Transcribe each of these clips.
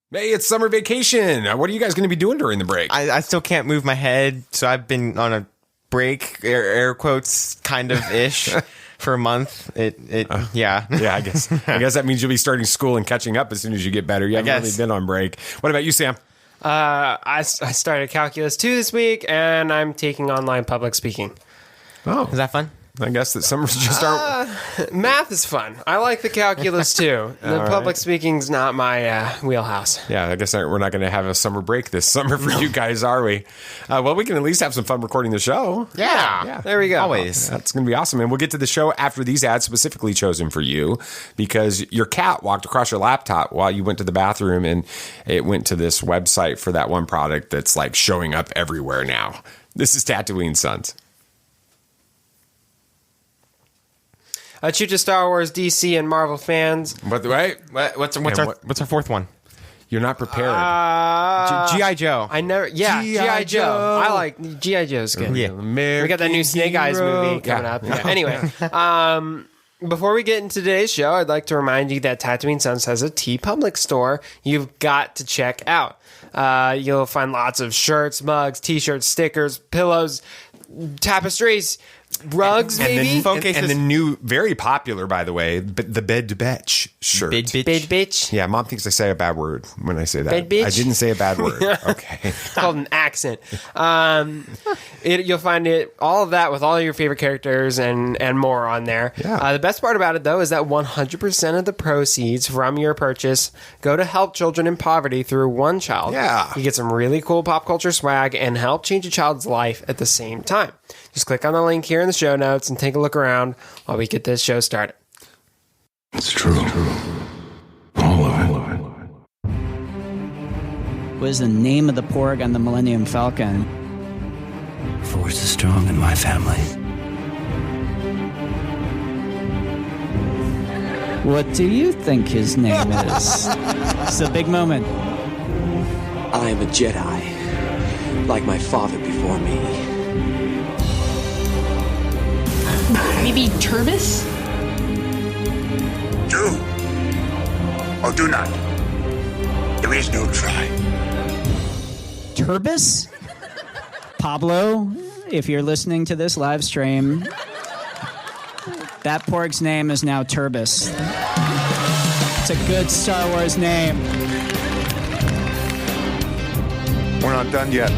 Hey, it's summer vacation. What are you guys going to be doing during the break? I still can't move my head, so I've been on a break, air quotes, kind of ish, for a month. Yeah, I guess that means you'll be starting school and catching up as soon as you get better. You haven't really been on break. What about you, Sam? I started Calculus 2 this week, and I'm taking online public speaking. Oh, is that fun? I guess that summers just aren't. Math is fun. I like the calculus too. The public speaking's not my wheelhouse. Yeah, I guess we're not going to have a summer break this summer for you guys, are we? Well, we can at least have some fun recording the show. Yeah. There we go. Always. That's going to be awesome. And we'll get to the show after these ads specifically chosen for you because your cat walked across your laptop while you went to the bathroom and it went to this website for that one product that's like showing up everywhere now. This is Tatooine Sons. Shoot to Star Wars, DC, and Marvel fans. But wait, What's our fourth one? You're not prepared. G.I. Joe. G.I. Joe. I like G.I. Joe's good. Yeah. We got that new Snake Eyes movie coming up. Yeah. Anyway, before we get into today's show, I'd like to remind you that Tatooine Sons has a TeePublic store you've got to check out. You'll find lots of shirts, mugs, t-shirts, stickers, pillows, tapestries, rugs, maybe? And the new, very popular, by the way, the bed shirt. Bed bitch. Yeah, Mom thinks I say a bad word when I say that. Bed bitch? I didn't say a bad word. Okay. It's called an accent. You'll find all of that with all your favorite characters and more on there. Yeah. The best part about it, though, is that 100% of the proceeds from your purchase go to help children in poverty through One Child. Yeah. You get some really cool pop culture swag and help change a child's life at the same time. Just click on the link here in the show notes and take a look around while we get this show started. It's true. All of it. What is the name of the porg on the Millennium Falcon? Force is strong in my family. What do you think his name is? It's a big moment. I am a Jedi, like my father before me. Maybe Turbis? Do or do not. There is no try. Turbis? Pablo, if you're listening to this live stream, that porg's name is now Turbis. It's a good Star Wars name. We're not done yet.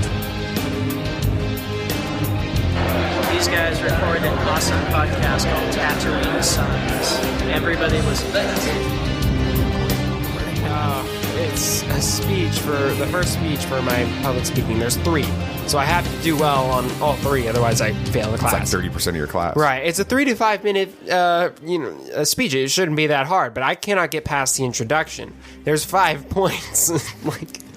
These guys recorded an awesome podcast called Tatooine Sons. Everybody listen to it. It's the first speech for my public speaking. There's 3. So I have to do well on all 3, otherwise I fail the class. It's like 30% of your class. Right. It's a 3 to 5 minute a speech. It shouldn't be that hard, but I cannot get past the introduction. There's 5 points.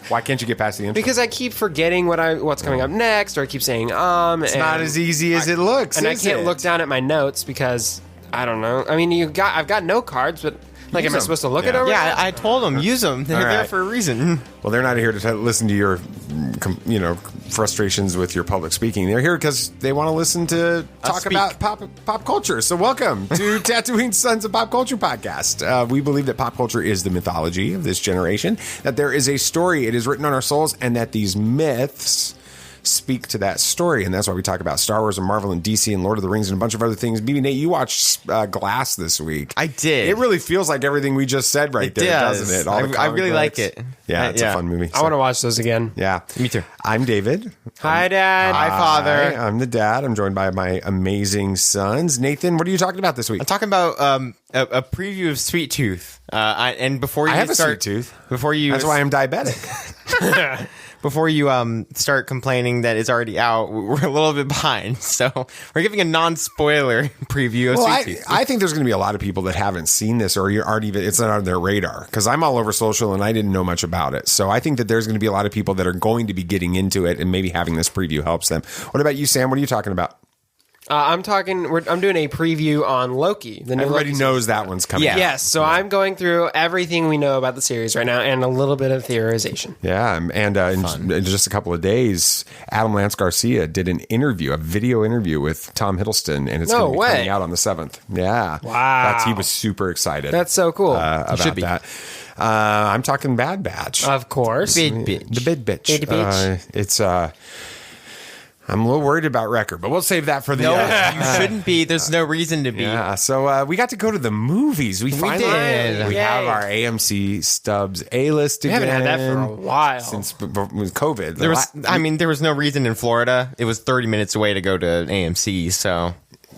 Why can't you get past the intro? Because I keep forgetting what's coming up next, or I keep saying It's not as easy as it looks, and I can't look down at my notes because I don't know. I mean, I've got note cards, but am I supposed to look at them? Yeah, I told them use them. They're there for a reason. Well, they're not here to listen to your, frustrations with your public speaking. They're here because they want to listen to talk about pop culture. So welcome to Tatooine Sons of Pop Culture Podcast. We believe that pop culture is the mythology of this generation, that there is a story, it is written on our souls, and that these myths speak to that story, and that's why we talk about Star Wars and Marvel and DC and Lord of the Rings and a bunch of other things. BB Nate, you watched Glass this week. I did. It really feels like everything we just said right there, doesn't it? I really like it. Yeah, it's a fun movie. I want to watch those again. Yeah, me too. I'm David. Hi, Dad. Hi, Father. I'm the dad. I'm joined by my amazing sons. Nathan, what are you talking about this week? I'm talking about a preview of Sweet Tooth. And before you I have a start, sweet tooth. That's why I'm diabetic. Before you start complaining that it's already out, we're a little bit behind. So we're giving a non-spoiler preview of Sweet Tooth. I think there's going to be a lot of people that haven't seen this or aren't even, it's not on their radar because I'm all over social and I didn't know much about it. So I think that there's going to be a lot of people that are going to be getting into it and maybe having this preview helps them. What about you, Sam? What are you talking about? I'm doing a preview on Loki. The new Everybody Loki knows series. that one's coming. Yeah. Yes, so I'm going through everything we know about the series right now and a little bit of theorization. Yeah, and in just a couple of days, Adam Lance Garcia did a video interview with Tom Hiddleston, and it's going to be coming out on the 7th. Yeah. Wow. He was super excited. That's so cool. About that. I'm talking Bad Batch. Of course. The Bid Bitch. It's I'm a little worried about Wrecker, but we'll save that for the No, you shouldn't be. There's no reason to be. Yeah, so we got to go to the movies. We finally did. We Yay. have our AMC Stubbs A-list again. We haven't had that for a while. Since with COVID. There was no reason in Florida. It was 30 minutes away to go to AMC, so...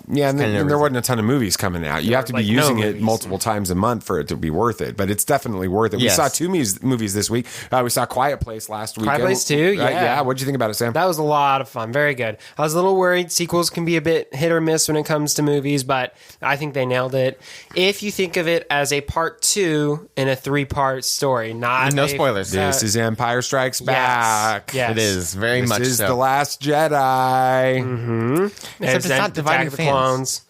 Yeah, and there wasn't a ton of movies coming out. You have to be using it multiple times a month for it to be worth it, but it's definitely worth it. Yes. We saw two movies this week. We saw Quiet Place last week. Quiet Place 2, yeah. Yeah, what'd you think about it, Sam? That was a lot of fun. Very good. I was a little worried. Sequels can be a bit hit or miss when it comes to movies, but I think they nailed it. If you think of it as a part 2 in a 3-part story, not no spoilers. This is Empire Strikes Back. Yes. It is very much This is so. The Last Jedi. Mm-hmm. Except it's not dividing Attack of the fans. Clones.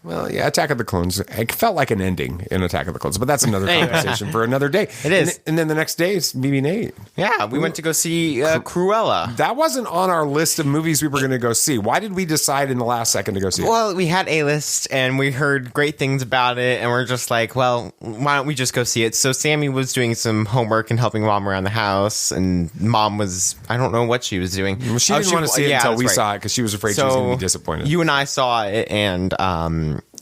Well, yeah, Attack of the Clones. It felt like an ending in Attack of the Clones, but that's another conversation for another day. It is. And then the next day is BB-8. Yeah, we went to go see Cruella. That wasn't on our list of movies we were going to go see. Why did we decide in the last second to go see it? Well, we had A-list, and we heard great things about it, and we're just like, well, why don't we just go see it? So Sammy was doing some homework and helping Mom around the house, and Mom was, I don't know what she was doing. Well, she didn't want to see it until we saw it because she was afraid she was going to be disappointed. You and I saw it, and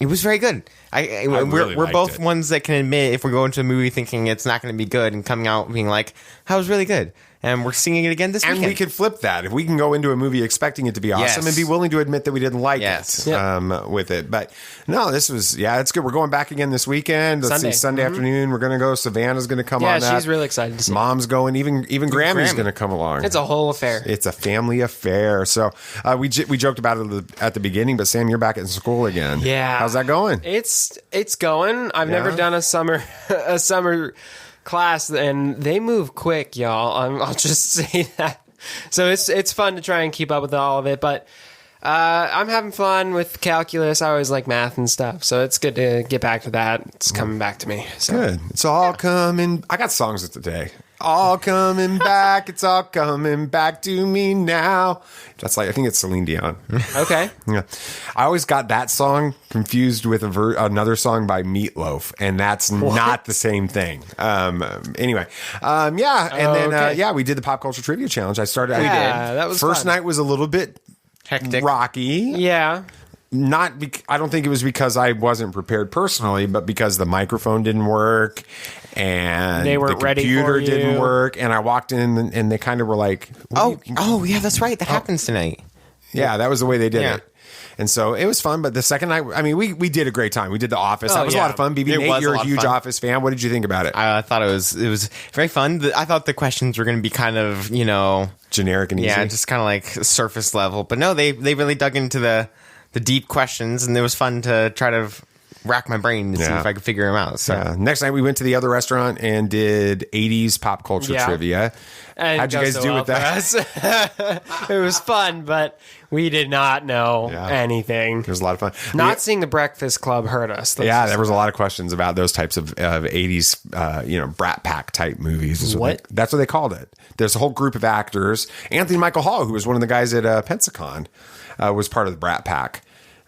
it was very good. We're both ones that can admit if we go into a movie thinking it's not going to be good and coming out being like, that was really good. And we're seeing it again this weekend. And we could flip that. If we can go into a movie expecting it to be awesome and be willing to admit that we didn't like it with it. But no, this was, it's good. We're going back again this weekend. Let's see, Sunday afternoon. We're going to go. Savannah's going to come on that. Yeah, she's really excited to see Mom's going. Even Grammy's going to come along. It's a whole affair. It's a family affair. So we joked about it at the beginning, but Sam, you're back at school again. Yeah. How's that going? It's going. I've never done a summer class, and they move quick, y'all. I'll just say that. So it's fun to try and keep up with all of it, but I'm having fun with calculus. I always like math and stuff, so it's good to get back to that. It's coming back to me. So. Good. It's all coming. I got songs today. All coming back. It's all coming back to me now. That's I think it's Celine Dion. Okay. Yeah. I always got that song confused with another song by Meatloaf, and that's not the same thing. Anyway. And then, we did the Pop Culture Trivia Challenge. I started. Yeah, that was First fun. night was a little bit hectic, rocky. Yeah. I don't think it was because I wasn't prepared personally, but because the microphone didn't work and they weren't the ready computer for you. didn't work. And I walked in and they kind of were like, oh, yeah, that's right. That happens tonight. Yeah, that was the way they did it. And so it was fun. But the second night, I mean, we did a great time. We did The Office. That was a lot of fun. BB Nate, you're a huge Office fan. What did you think about it? I thought it was very fun. I thought the questions were going to be kind of, generic and easy. Yeah, just kind of like surface level. But no, they really dug into the deep questions, and it was fun to try to rack my brain to see if I could figure them out. So next night we went to the other restaurant and did 80s pop culture trivia. And how'd you guys do with that? It was fun, but we did not know anything. It was a lot of fun. Not seeing the Breakfast Club hurt us. There was a lot of questions about those types of 80s, Brat Pack type movies. That's what they called it. There's a whole group of actors. Anthony Michael Hall, who was one of the guys at Pensacon, was part of the Brat Pack.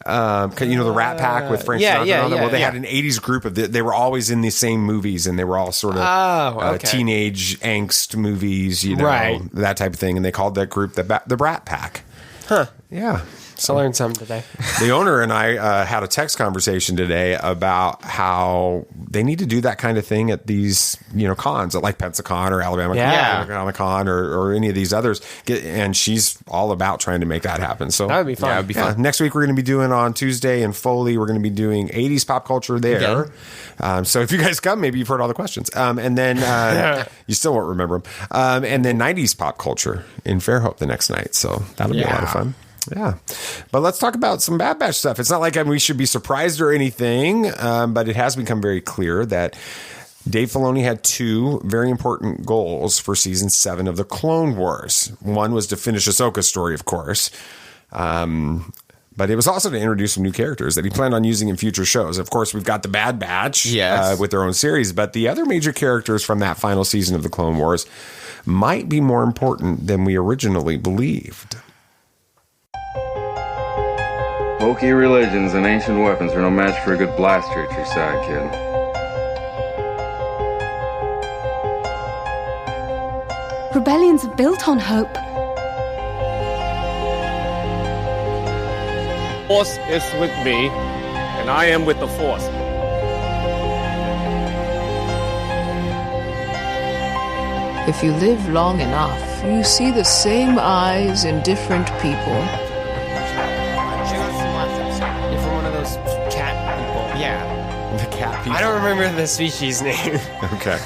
The Rat Pack with Frank Sinatra and all that. Well, they had an 80s group of they were always in the same movies, and they were all sort of teenage angst movies, that type of thing. And they called that group the Brat Pack. Huh. Yeah. So I learned something today. The owner and I had a text conversation today about how they need to do that kind of thing at these, cons, like Pensacon or Alabama Con or any of these others. And she's all about trying to make that happen. So that would be fun. Yeah, it would be fun. Next week we're going to be doing on Tuesday in Foley. We're going to be doing 80s pop culture there. So if you guys come, maybe you've heard all the questions. And then you still won't remember them. And then 90s pop culture in Fairhope the next night. So that'll be a lot of fun. Yeah. But let's talk about some Bad Batch stuff. It's not like we should be surprised or anything, but it has become very clear that Dave Filoni had two very important goals for season 7 of the Clone Wars. One was to finish Ahsoka's story, of course. But it was also to introduce some new characters that he planned on using in future shows. Of course, we've got the Bad Batch with their own series, but the other major characters from that final season of the Clone Wars might be more important than we originally believed. Hokey religions and ancient weapons are no match for a good blaster at your side, kid. Rebellions are built on hope. Force is with me, and I am with the Force. If you live long enough, you see the same eyes in different people. You're from one of those cat people. Yeah. The cat people. I don't remember the species name. Okay.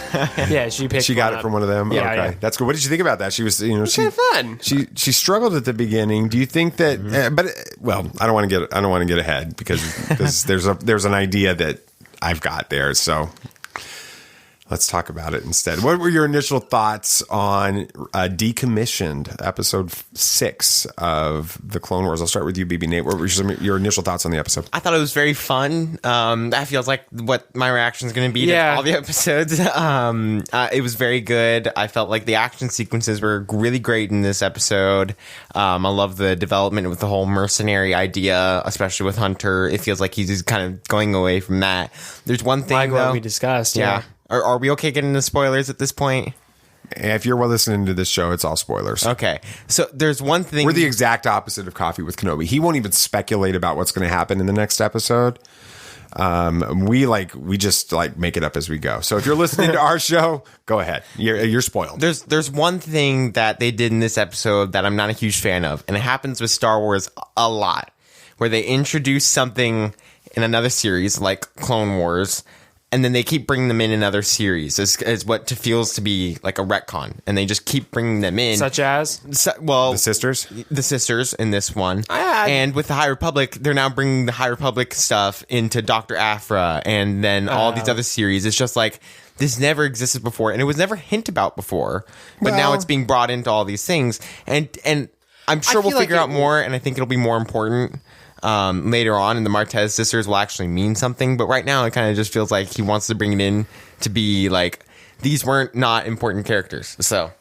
Yeah, she picked. She got one it from one of them. Yeah, okay, yeah. that's good. What did you think about that? She was, It's kind of fun. She struggled at the beginning. Do you think that? I don't want to get ahead because there's an idea that I've got there. So let's talk about it instead. What were your initial thoughts on Decommissioned, episode 6 of the Clone Wars? I'll start with you, BB Nate. What were your initial thoughts on the episode? I thought it was very fun. That feels like what my reaction is going to be to all the episodes. It was very good. I felt like the action sequences were really great in this episode. I love the development with the whole mercenary idea, especially with Hunter. It feels like he's kind of going away from that. There's one thing, Like though, what we discussed. Yeah. Are we okay getting into spoilers at this point? If you're listening to this show, it's all spoilers. Okay. So there's one thing. We're the exact opposite of Coffee with Kenobi. He won't even speculate about what's going to happen in the next episode. We just make it up as we go. So if you're listening to our show, go ahead. You're spoiled. There's one thing that they did in this episode that I'm not a huge fan of, and it happens with Star Wars a lot, where they introduce something in another series like Clone Wars, and then they keep bringing them in other series as what feels to be like a retcon, and they just keep bringing them in, Such as the sisters in this one, and with the High Republic, they're now bringing the High Republic stuff into Dr. Aphra, and then all these other series. It's just like this never existed before, and it was never hinted about before, but now it's being brought into all these things, and I'm sure we'll figure out more, and I think it'll be more important later on, and the Martez sisters will actually mean something. But right now, it kind of just feels like he wants to bring it in to be like these weren't not important characters. So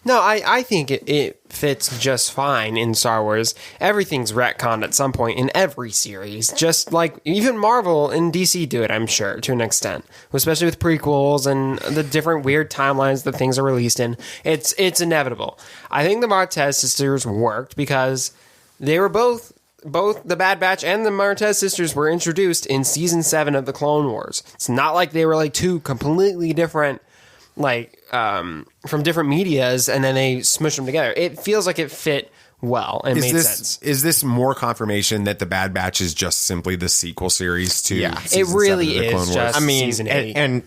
no, I think it fits just fine in Star Wars. Everything's retconned at some point in every series, just like even Marvel and DC do it, I'm sure, to an extent, especially with prequels and the different weird timelines that things are released in. It's inevitable. I think the Martez sisters worked because they were both the Bad Batch and the Martez sisters were introduced in season 7 of the Clone Wars. It's not like they were like two completely different, from different medias, and then they smushed them together. It feels like it fit well and made sense. Is this more confirmation that the Bad Batch is just simply the sequel series to? Yeah, it really is. Clone Wars? Just season 8, and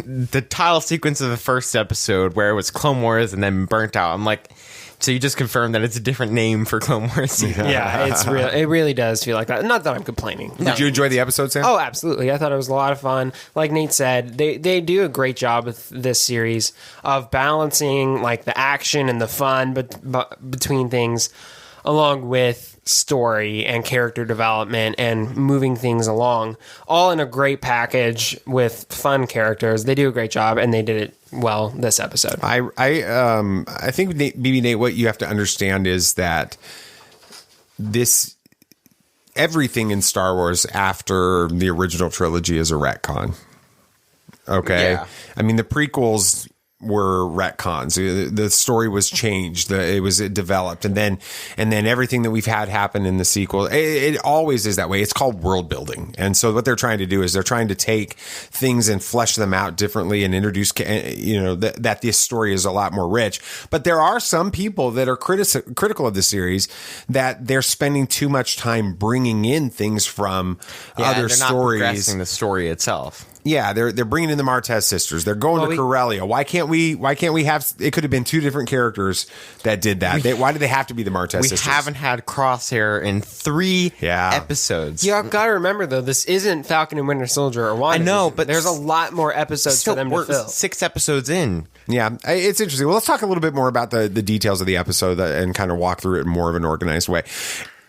the title sequence of the first episode where it was Clone Wars and then burnt out. I'm like. So you just confirmed that it's a different name for Clone Wars. Yeah, it's real. It really does feel like that. Not that I'm complaining. Did you enjoy the episode, Sam? Oh, absolutely. I thought it was a lot of fun. Like Nate said, they do a great job with this series of balancing the action and the fun between things, along with story and character development and moving things along, all in a great package with fun characters. They do a great job, and they did it well this episode. I think BB Nate, what you have to understand is that everything in Star Wars after the original trilogy is a retcon. Okay, yeah. I mean the prequels were retcons. The story was changed. It was developed, and then everything that we've had happen in the sequel. It always is that way. It's called world building, and so what they're trying to do is they're trying to take things and flesh them out differently and introduce, that this story is a lot more rich. But there are some people that are critical of the series that they're spending too much time bringing in things from other stories. Not progressing the story itself. Yeah, they're bringing in the Martez sisters. They're going to Corellia. Why can't we have? It could have been two different characters that did that. Why do they have to be the Martez sisters? We haven't had Crosshair in 3 episodes. You got to remember though, this isn't Falcon and Winter Soldier or WandaVision. I know, but there's a lot more episodes for them to fill. 6 episodes in. Yeah, it's interesting. Well, let's talk a little bit more about the details of the episode and kind of walk through it in more of an organized way.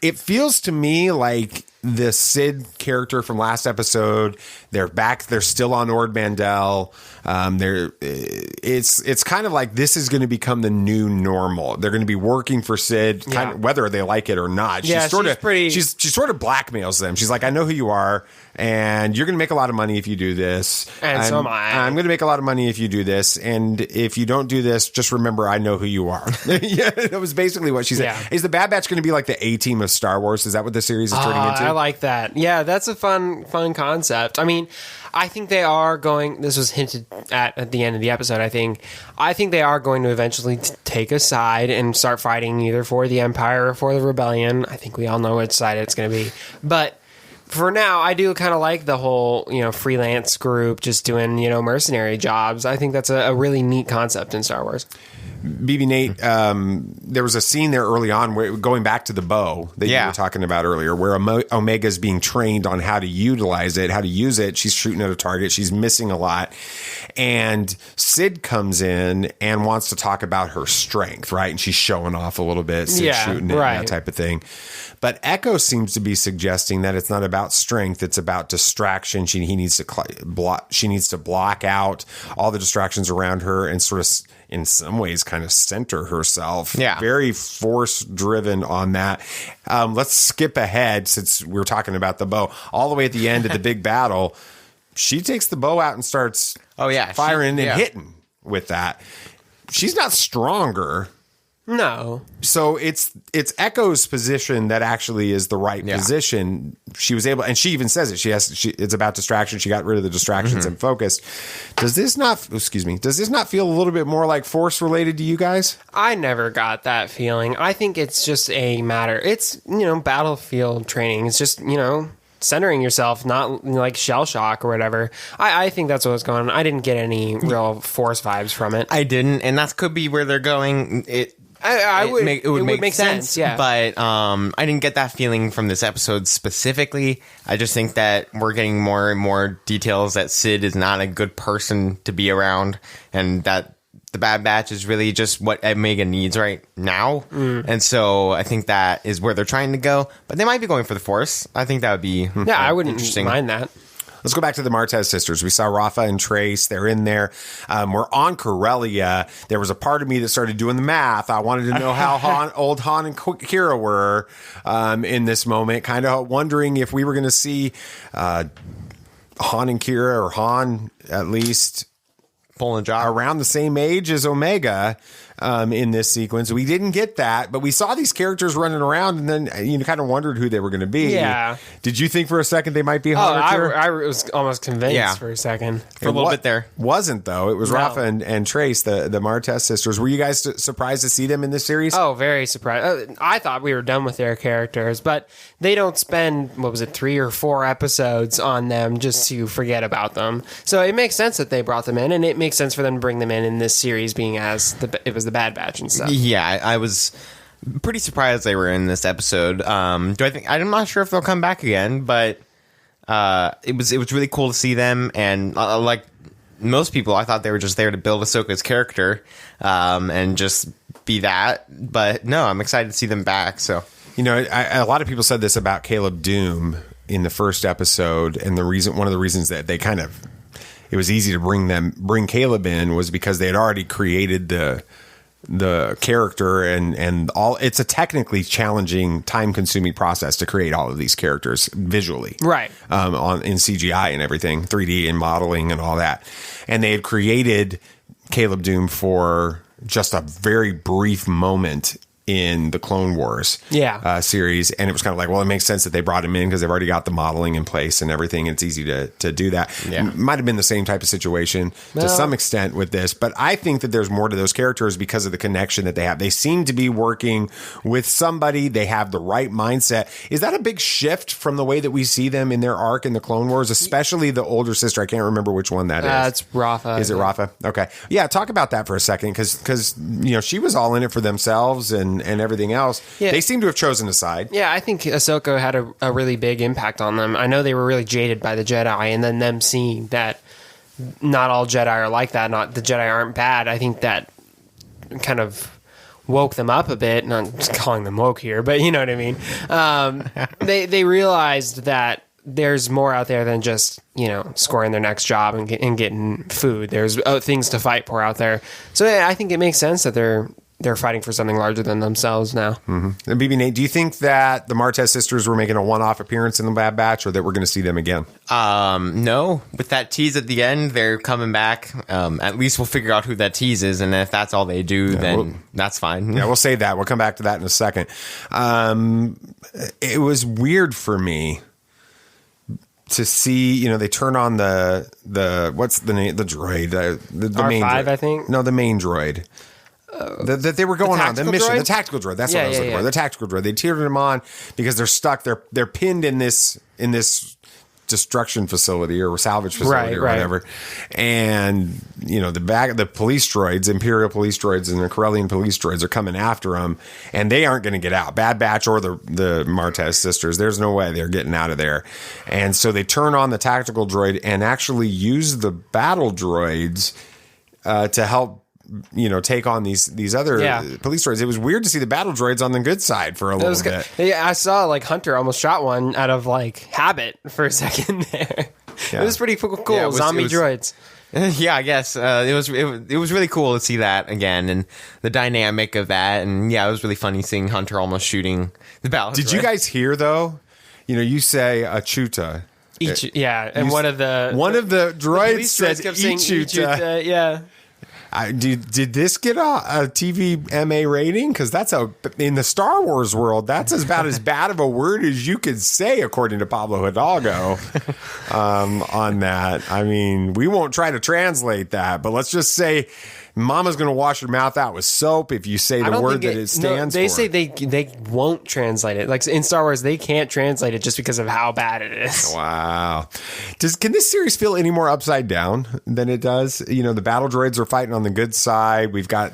It feels to me like the Sid character from last episode. They're back. They're still on Ord Mandel. It's kind of like this is going to become the new normal. They're going to be working for Sid, kind of, whether they like it or not. She sort of blackmails them. She's like, I know who you are, and you're going to make a lot of money if you do this. And so am I. I'm going to make a lot of money if you do this. And if you don't do this, just remember, I know who you are. Yeah, that was basically what she said. Yeah. Is the Bad Batch going to be like the A-team of Star Wars? Is that what the series is turning into? I like that. Yeah, that's a fun concept. I mean, I think they are going. This was hinted at the end of the episode. I think they are going to eventually take a side and start fighting either for the Empire or for the Rebellion. I think we all know which side it's going to be. But for now, I do kind of like the whole freelance group just doing mercenary jobs. I think that's a really neat concept in Star Wars. BB Nate, there was a scene there early on where, going back to the bow that you were talking about earlier, where Omega's being trained on how to utilize it, how to use it. She's shooting at a target. She's missing a lot. And Sid comes in and wants to talk about her strength, right? And she's showing off a little bit, Sid shooting it, that type of thing. But Echo seems to be suggesting that it's not about strength; it's about distraction. She needs to block out all the distractions around her and sort of, in some ways, kind of center herself. Yeah, very force driven on that. Let's skip ahead since we're talking about the bow. All the way at the end of the big battle, she takes the bow out and starts firing and hitting with that. She's not stronger. No. So it's Echo's position that actually is the right position. She was able, and she even says it. It's about distraction. She got rid of the distractions and focused. Does this not feel a little bit more like Force related to you guys? I never got that feeling. I think it's just a matter. It's, battlefield training. It's just, centering yourself, not like shell shock or whatever. I think that's what's going on. I didn't get any real Force vibes from it. I didn't, and that could be where they're going. It would make sense, yeah. But I didn't get that feeling from this episode specifically. I just think that we're getting more and more details that Sid is not a good person to be around, and that the Bad Batch is really just what Omega needs right now. And so I think that is where they're trying to go. But they might be going for the Force. I think that would be I wouldn't mind that. Let's go back to the Martez sisters. We saw Rafa and Trace. They're in there. We're on Corellia. There was a part of me that started doing the math. I wanted to know how old Han and Kira were in this moment, kind of wondering if we were going to see Han and Kira, or Han at least, pulling a job around the same age as Omega in this sequence. We didn't get that, but we saw these characters running around, and then you kind of wondered who they were going to be. Yeah. Did you think for a second they might be Han or Kira? I was almost convinced for a second. For a little bit there. Wasn't, though. It was Rafa and Trace, the Martez sisters. Were you guys surprised to see them in this series? Oh, very surprised. I thought we were done with their characters, but they don't spend, 3 or 4 episodes on them just to forget about them. So it makes sense that they brought them in, and it makes sense for them to bring them in this series, being as it was the Bad Batch and stuff. Yeah, I was pretty surprised they were in this episode. I'm not sure if they'll come back again, but it was really cool to see them. And like most people, I thought they were just there to build Ahsoka's character and just be that. But no, I'm excited to see them back. So a lot of people said this about Caleb Doom in the first episode, and one of the reasons that they kind of, it was easy to bring Caleb in was because they had already created the character and all. It's a technically challenging, time-consuming process to create all of these characters visually, right? In CGI and everything, 3D and modeling and all that. And they had created Caleb Doom for just a very brief moment in the Clone Wars series, and it was kind of like, well, it makes sense that they brought him in because they've already got the modeling in place and everything. It's easy to do that. Might have been the same type of situation to some extent with this, but I think that there's more to those characters because of the connection that they have. They seem to be working with somebody. They have the right mindset. Is that a big shift from the way that we see them in their arc in the Clone Wars, especially the older sister? I can't remember which one that is. It's Rafa. Is it Rafa? Okay. Yeah, talk about that for a second, because she was all in it for themselves and everything else. Yeah. They seem to have chosen a side. Yeah, I think Ahsoka had a really big impact on them. I know they were really jaded by the Jedi, and then them seeing that not all Jedi are like that, not the Jedi aren't bad. I think that kind of woke them up a bit. Not just calling them woke here, but you know what I mean. They realized that there's more out there than just, scoring their next job and getting food. There's things to fight for out there. So yeah, I think it makes sense that they're fighting for something larger than themselves now. Mm-hmm. And BB Nate, do you think that the Martez sisters were making a one-off appearance in the Bad Batch, or that we're going to see them again? No. With that tease at the end, they're coming back. At least we'll figure out who that tease is, and if that's all they do, then that's fine. Yeah, we'll save that. We'll come back to that in a second. It was weird for me to see, they turn on the what's the name, the droid, the R5, main droid. I think. No, the main droid. That they were going on the mission, droid? the tactical droid. That's what I was looking for. The tactical droid. They tiered them on because they're stuck. They're pinned in this destruction facility or salvage facility or whatever. And the police droids, Imperial police droids and the Corellian police droids are coming after them, and they aren't going to get out. Bad Batch or the Martez sisters, there's no way they're getting out of there. And so they turn on the tactical droid and actually use the battle droids to help take on these other police droids. It was weird to see the battle droids on the good side for a little bit. Yeah, I saw Hunter almost shot one out of habit for a second there. Yeah. It was pretty cool. Yeah, zombie droids. Yeah, I guess it was really cool to see that again and the dynamic of that. And yeah, it was really funny seeing Hunter almost shooting the battle. Did you guys hear though? You say Achuta. And one of the droids said Ichuta. Yeah. Did this get a TV MA rating? Because in the Star Wars world, that's about as bad of a word as you could say, according to Pablo Hidalgo. On that, I mean, we won't try to translate that, but let's just say Mama's going to wash her mouth out with soap if you say the word that it stands for. They say they won't translate it. Like in Star Wars, they can't translate it just because of how bad it is. Wow. Can this series feel any more upside down than it does? The battle droids are fighting on the good side. We've got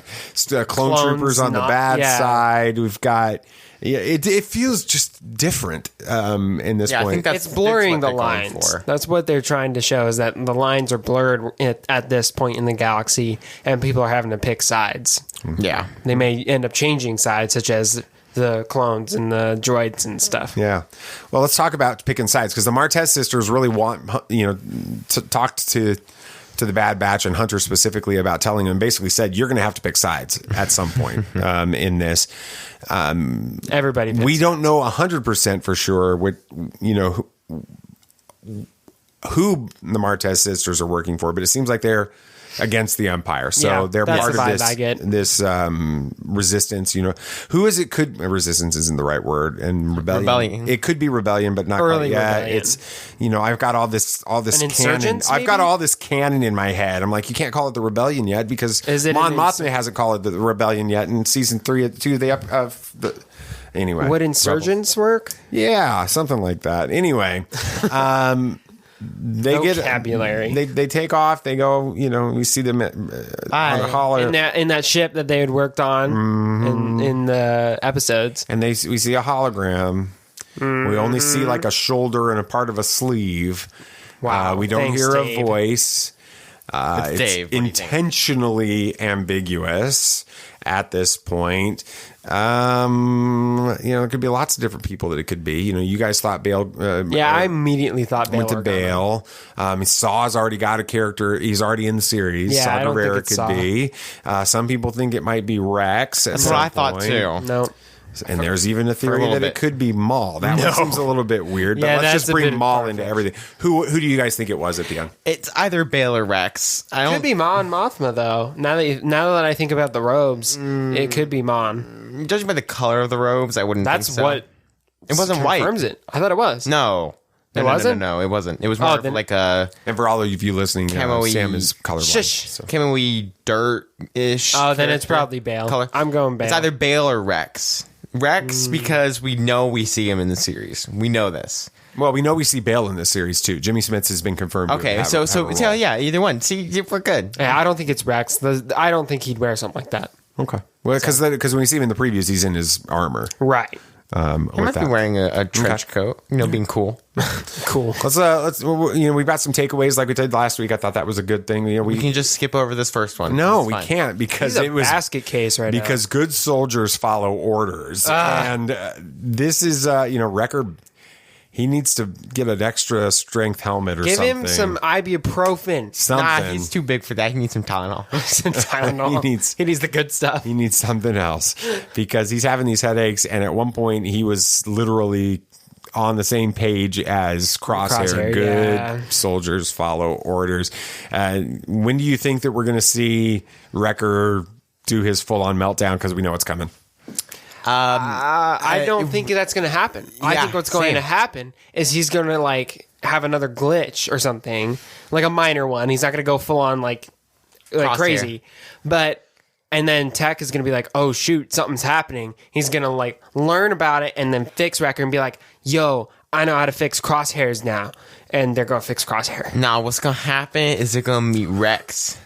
clone troopers on the bad side. We've got... Yeah, it feels just different in this point. I think it's blurring the lines. That's what they're trying to show, is that the lines are blurred at this point in the galaxy, and people are having to pick sides. Yeah. They may end up changing sides, such as the clones and the droids and stuff. Yeah. Well, let's talk about picking sides, because the Martez sisters really want, to talk to the Bad Batch and Hunter specifically about telling them, basically said, you're going to have to pick sides at some point in this. Everybody picks we don't know 100% for sure what, who the Martez sisters are working for, but it seems like they're against the Empire. So they're part of this resistance, who is it? Resistance isn't the right word. And rebellion. It could be rebellion, but not early quite. Yeah, rebellion. it's, I've got all this canon. I've got all this canon in my head. I'm like, you can't call it the rebellion yet because Mon Mothma hasn't called it the rebellion yet in season 2 of the anyway. Would insurgents work? Yeah, something like that. Anyway, they vocabulary. They take off. They go. We see them on a holler in that ship that they had worked on in the episodes, and we see a hologram. We only see like a shoulder and a part of a sleeve. Wow. We don't hear Dave. a voice. It's Dave, intentionally ambiguous at this point. It could be lots of different people that it could be. You guys thought Bale. I immediately thought Bale went to Bale. Saw's already got a character. He's already in the series. Yeah, Saw I don't think Gerrera it's could Saw. be. Some people think it might be Rex. That's what I thought too. No. And there's even a theory that it could be Maul. That one seems a little bit weird, but let's just bring Maul into everything. Who do you guys think it was at the end? It's either Bale or Rex. Could be Mon Mothma though. Now that I think about the robes, it could be Mon. Judging by the color of the robes, I wouldn't think so. That's what it wasn't white. Confirms it. I thought it was. No. It wasn't? No, it wasn't. It was more of like a... And for all of you listening, Sam is colorblind. Shush. So. Camo-y dirt-ish. Oh, then it's probably Bale. Color. I'm going Bale. It's either Bale or Rex. Rex, because we know we see him in the series. We know this. Well, we know we see Bale in this series too. Jimmy Smits has been confirmed. Okay, so either one. See, we're good. Yeah, I don't think it's Rex. I don't think he'd wear something like that. Okay. Well, because when we see him in the previews, he's in his armor. Right. He might be wearing a trench coat, being cool. Cool. Let's we've got some takeaways like we did last week. I thought that was a good thing. We can just skip over this first one. No, we can't because it was basket case right now. Because good soldiers follow orders, and this is Wrecker. He needs to get an extra strength helmet or something. Give him some ibuprofen. Something. Nah, he's too big for that. He needs some Tylenol. Some Tylenol. He needs the good stuff. He needs something else because he's having these headaches. And at one point, he was literally on the same page as Crosshair. Good soldiers follow orders. When do you think that we're going to see Wrecker do his full-on meltdown? Because we know it's coming. I don't think that's going to happen. I think what's going to happen is he's going to have another glitch or something, like a minor one. He's not going to go full on like crazy, and then Tech is going to be like, oh shoot, something's happening. He's going to learn about it and then fix Wrecker and be like, yo, I know how to fix Crosshairs now, and they're going to fix Crosshair. Nah, what's going to happen is they're going to meet Rex.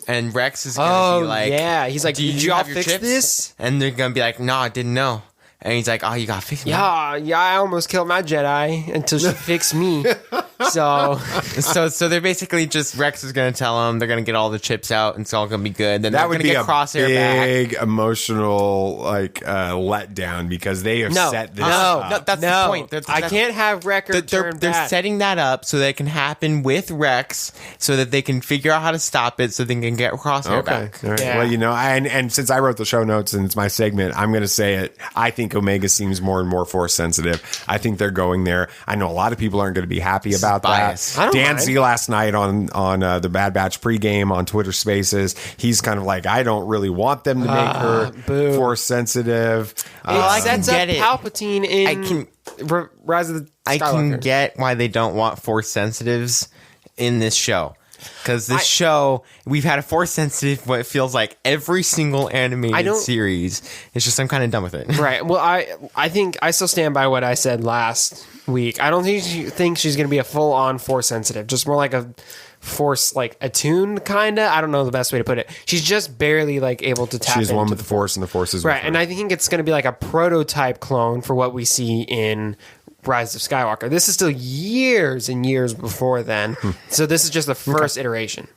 And Rex is going to be like... yeah. He's like, did y'all fix this? And they're going to be like, no, I didn't know. And he's like, oh, you got to fix me. Yeah, I almost killed my Jedi until she fixed me. So they're basically just... Rex is going to tell them they're going to get all the chips out and it's all going to be good. Then that would be a Crosshair big emotional letdown because they have set this up. No, that's the point. I can't have Wrecker turn They're back. setting that up so that it can happen with Rex so that they can figure out how to stop it so they can get Crosshair back. All right. Yeah. Well, and since I wrote the show notes and it's my segment, I'm going to say it. I think Omega seems more and more Force sensitive. I think they're going there. I know a lot of people aren't going to be happy about that. Dan Z last night on the Bad Batch pregame on Twitter Spaces, he's kind of like, I don't really want them to make her Force sensitive. It sets up Palpatine in Rise of the Skywalker. I can get why they don't want Force sensitives in this show. Because this show, we've had a Force sensitive, what it feels like every single animated series. It's just I'm kind of done with it. Right. Well, I think I still stand by what I said last week. I don't think she's going to be a full on Force sensitive. Just more like a Force attuned kind of. I don't know the best way to put it. She's just barely able to tap. She's one with the Force, and the Force is right. With her. And I think it's going to be like a prototype clone for what we see in Rise of Skywalker. This is still years and years before then. So this is just the first iteration.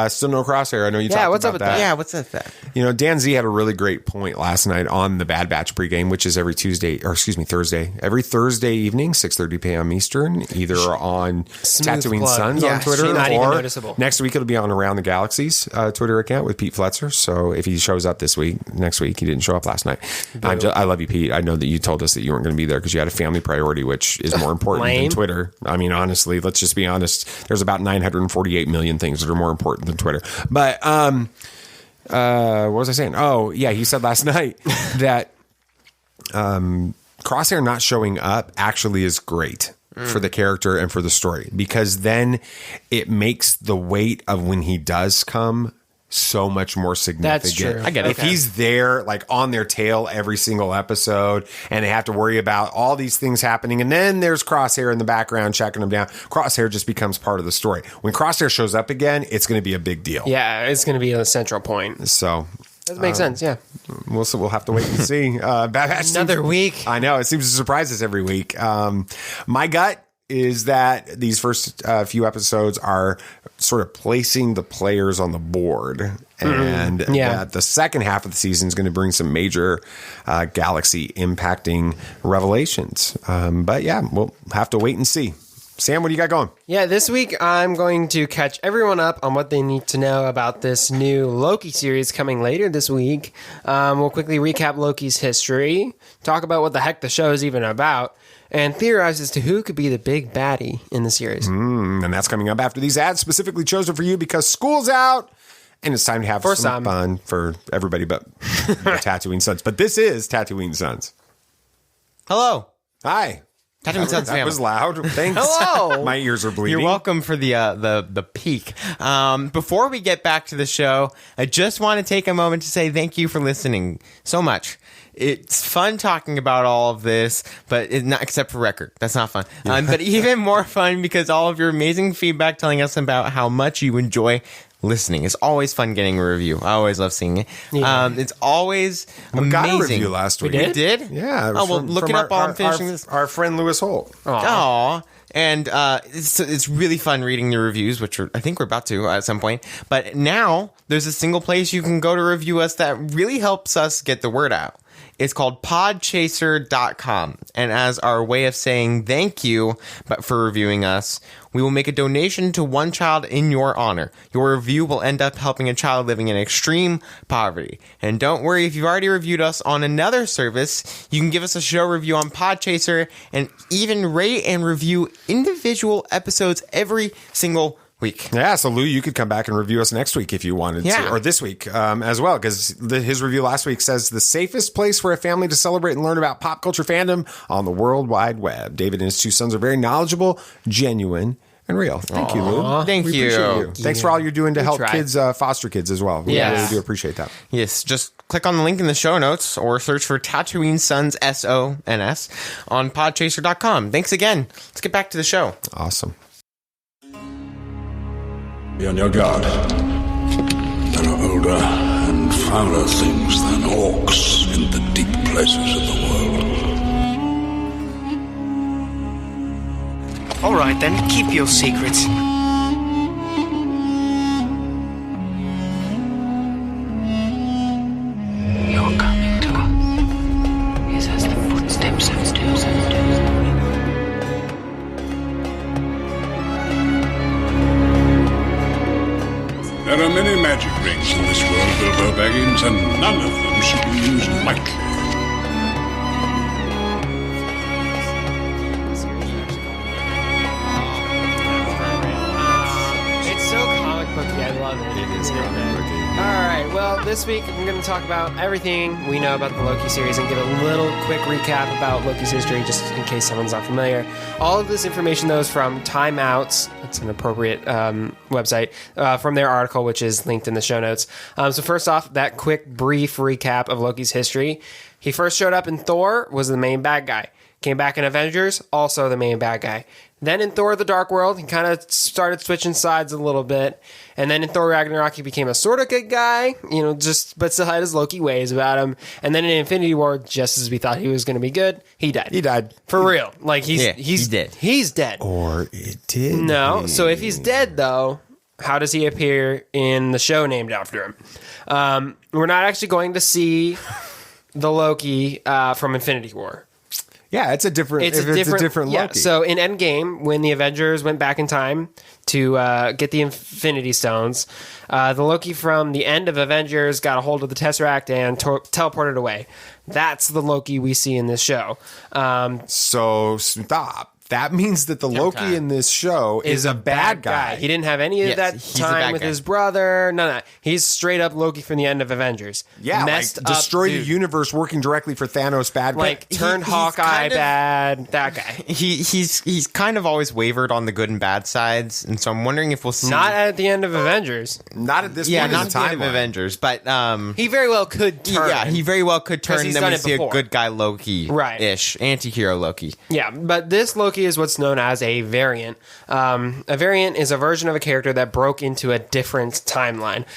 Still no Crosshair. I know you talked what's about up with that. Yeah, what's up with that? Dan Z had a really great point last night on the Bad Batch pregame, which is every Thursday. Every Thursday evening, 6:30 p.m. Eastern, either on Tatooine Suns on Twitter or next week it'll be on Around the Galaxy's Twitter account with Pete Fletzer. So if he shows up next week, he didn't show up last night. I love you, Pete. I know that you told us that you weren't going to be there because you had a family priority, which is more important than Twitter. I mean, honestly, let's just be honest. There's about 948 million things that are more important than Twitter. But what was I saying? Oh, yeah, he said last night that Crosshair not showing up actually is great for the character and for the story, because then it makes the weight of when he does come so much more significant. That's true. I get it. If he's there on their tail every single episode and they have to worry about all these things happening, and then there's Crosshair in the background checking them down, Crosshair just becomes part of the story. When Crosshair shows up again, it's going to be a big deal. Yeah, it's going to be a central point. So that makes sense. Yeah, we'll have to wait and see. Bad Batch another week. I know it seems to surprise us every week. My gut is that these first few episodes are sort of placing the players on the board, and that the second half of the season is going to bring some major galaxy impacting revelations. But yeah, we'll have to wait and see. Sam, what do you got going? Yeah, this week I'm going to catch everyone up on what they need to know about this new Loki series coming later this week. We'll quickly recap Loki's history, talk about what the heck the show is even about, and theorize as to who could be the big baddie in the series. And that's coming up after these ads specifically chosen for you because school's out and it's time to have some fun for everybody but the Tatooine Sons. But this is Tatooine Sons. Hello. Hi. Tatooine Sons That was loud. Thanks. Hello. My ears are bleeding. You're welcome for the peak. Before we get back to the show, I just want to take a moment to say thank you for listening so much. It's fun talking about all of this, but not except for Record. That's not fun. But even more fun because all of your amazing feedback telling us about how much you enjoy listening. It's always fun getting a review. I always love seeing it. Yeah. It's always amazing. We got a review last week. We did? Yeah. Oh, well, look it up while I'm finishing this. Our friend Lewis Holt. Aw. And it's really fun reading the reviews, which I think we're about to at some point. But now there's a single place you can go to review us that really helps us get the word out. It's called podchaser.com. And as our way of saying thank you but for reviewing us, we will make a donation to one child in your honor. Your review will end up helping a child living in extreme poverty. And don't worry, if you've already reviewed us on another service, you can give us a show review on Podchaser and even rate and review individual episodes every single week. Yeah, so Lou, you could come back and review us next week if you wanted to, or this week as well, because his review last week says the safest place for a family to celebrate and learn about pop culture fandom on the World Wide Web. David and his two sons are very knowledgeable, genuine, and real. Thank you, Lou. Thank we you. Appreciate you. Thanks for all you're doing to help tried. kids, foster kids as well. We really do appreciate that. Yes, just click on the link in the show notes or search for Tatooine Sons, SONS, on podchaser.com. Thanks again. Let's get back to the show. Awesome. Be on your guard. There are older and fouler things than orcs in the deep places of the world. All right, then, keep your secrets. You're coming to is as the footsteps of doom. There are many magic rings in this world, Bilbo Baggins, and none of them should be used lightly. It's so comic booky. I love it. It is comic booky. All right. Well, this week I'm going to talk about everything we know about the Loki series and give a little quick recap about Loki's history, just in case someone's not familiar. All of this information, though, is from Time Out's. It's an appropriate website from their article, which is linked in the show notes. So first off, that quick, brief recap of Loki's history. He first showed up in Thor, was the main bad guy. Came back in Avengers, also the main bad guy. Then in Thor the Dark World, he kind of started switching sides a little bit. And then in Thor Ragnarok, he became a sort of good guy, but still had his Loki ways about him. And then in Infinity War, just as we thought he was going to be good, he died. He died. For real. Like, he's dead. He's dead. Or it did. No. So if he's dead, though, how does he appear in the show named after him? We're not actually going to see the Loki from Infinity War. Yeah, it's a different Loki. Yeah, so in Endgame, when the Avengers went back in time to get the Infinity Stones, the Loki from the end of Avengers got a hold of the Tesseract and teleported away. That's the Loki we see in this show. So stop. That means that the Loki in this show is a bad guy. He didn't have any of that time with his brother. None of that. He's straight up Loki from the end of Avengers. Yeah, destroyed the universe working directly for Thanos bad guy. Like, turned Hawkeye bad. That guy. He's kind of always wavered on the good and bad sides, and so I'm wondering if we'll see. Not at the end of Avengers. Not at this point in the not at the end of Avengers, but he very well could turn. Yeah, he very well could turn. And then we see a good guy Loki, right-ish, anti-hero Loki. Yeah, but this Loki is what's known as a variant. A variant is a version of a character that broke into a different timeline.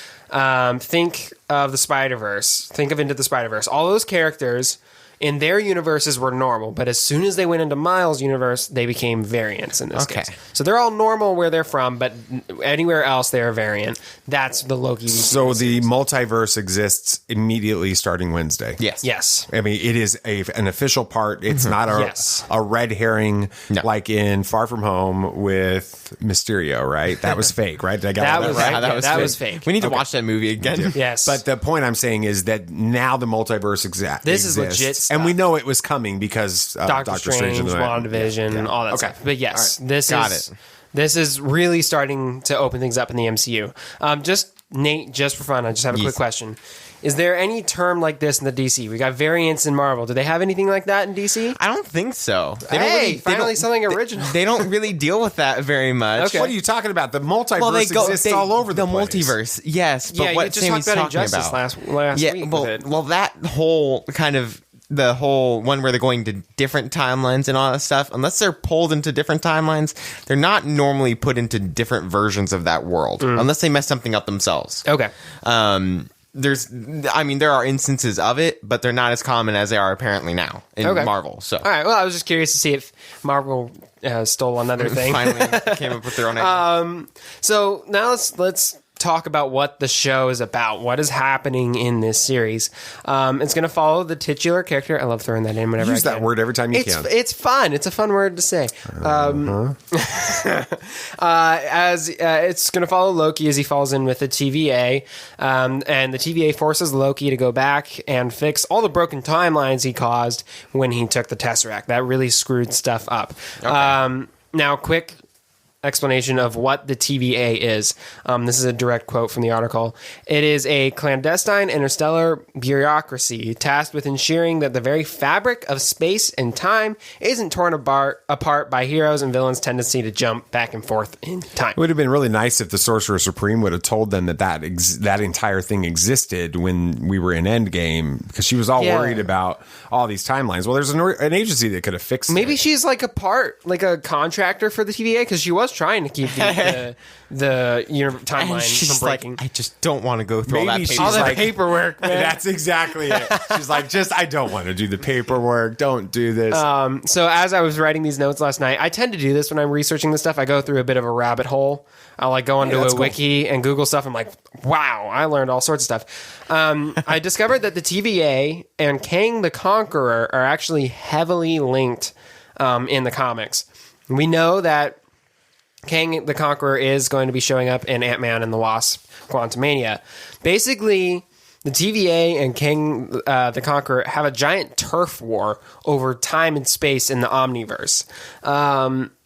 Think of the Spider-Verse. Think of Into the Spider-Verse. All those characters in their universes were normal, but as soon as they went into Miles' universe, they became variants in this case. So they're all normal where they're from, but anywhere else they're a variant. That's the Loki. So the multiverse exists immediately starting Wednesday. Yes. I mean, it is an official part. It's not a red herring like in Far From Home with Mysterio, right? That was fake, right? Did I get that was right? Yeah, that was fake. We need to watch that movie again. Yes. But the point I'm saying is that now the multiverse exists. This is legit stuff. And we know it was coming because Doctor Strange, WandaVision, all that stuff. But yes, this is really starting to open things up in the MCU. Nate, just for fun, I just have a quick question. Is there any term like this in the DC? We got variants in Marvel. Do they have anything like that in DC? I don't think so. Finally something original. They don't really deal with that very much. Okay. What are you talking about? The multiverse exists all over the place. Multiverse, yes. But what you just Sammy's talked about talking Injustice about last week. well, that whole kind of the whole one where they're going to different timelines and all that stuff, unless they're pulled into different timelines, they're not normally put into different versions of that world, unless they mess something up themselves. Okay. There are instances of it, but they're not as common as they are apparently now in Marvel. So, all right. Well, I was just curious to see if Marvel stole another thing. Finally came up with their own idea. So now let's talk about what the show is about. What is happening in this series? It's going to follow the titular character. I love throwing that in whenever I can. Use that word every time you can. It's fun. It's a fun word to say. As it's going to follow Loki as he falls in with the TVA, and the TVA forces Loki to go back and fix all the broken timelines he caused when he took the Tesseract. That really screwed stuff up. Okay. Now, quick explanation of what the TVA is. This is a direct quote from the article. It is a clandestine interstellar bureaucracy tasked with ensuring that the very fabric of space and time isn't torn apart by heroes and villains' tendency to jump back and forth in time. It would have been really nice if the Sorcerer Supreme would have told them that entire thing existed when we were in Endgame, because she was all worried about all these timelines. Well, there's an agency that could have fixed it. Maybe she's like a contractor for the TVA, because she was trying to keep the timeline from breaking. Like, I just don't want to go through all that paperwork. Man. That's exactly it. She's like, I don't want to do the paperwork. Don't do this. So as I was writing these notes last night, I tend to do this when I'm researching this stuff. I go through a bit of a rabbit hole. I'll like go onto a wiki and Google stuff. I'm like, wow, I learned all sorts of stuff. I discovered that the TVA and Kang the Conqueror are actually heavily linked in the comics. We know that Kang the Conqueror is going to be showing up in Ant-Man and the Wasp: Quantumania. Basically, the TVA and Kang the Conqueror have a giant turf war over time and space in the Omniverse.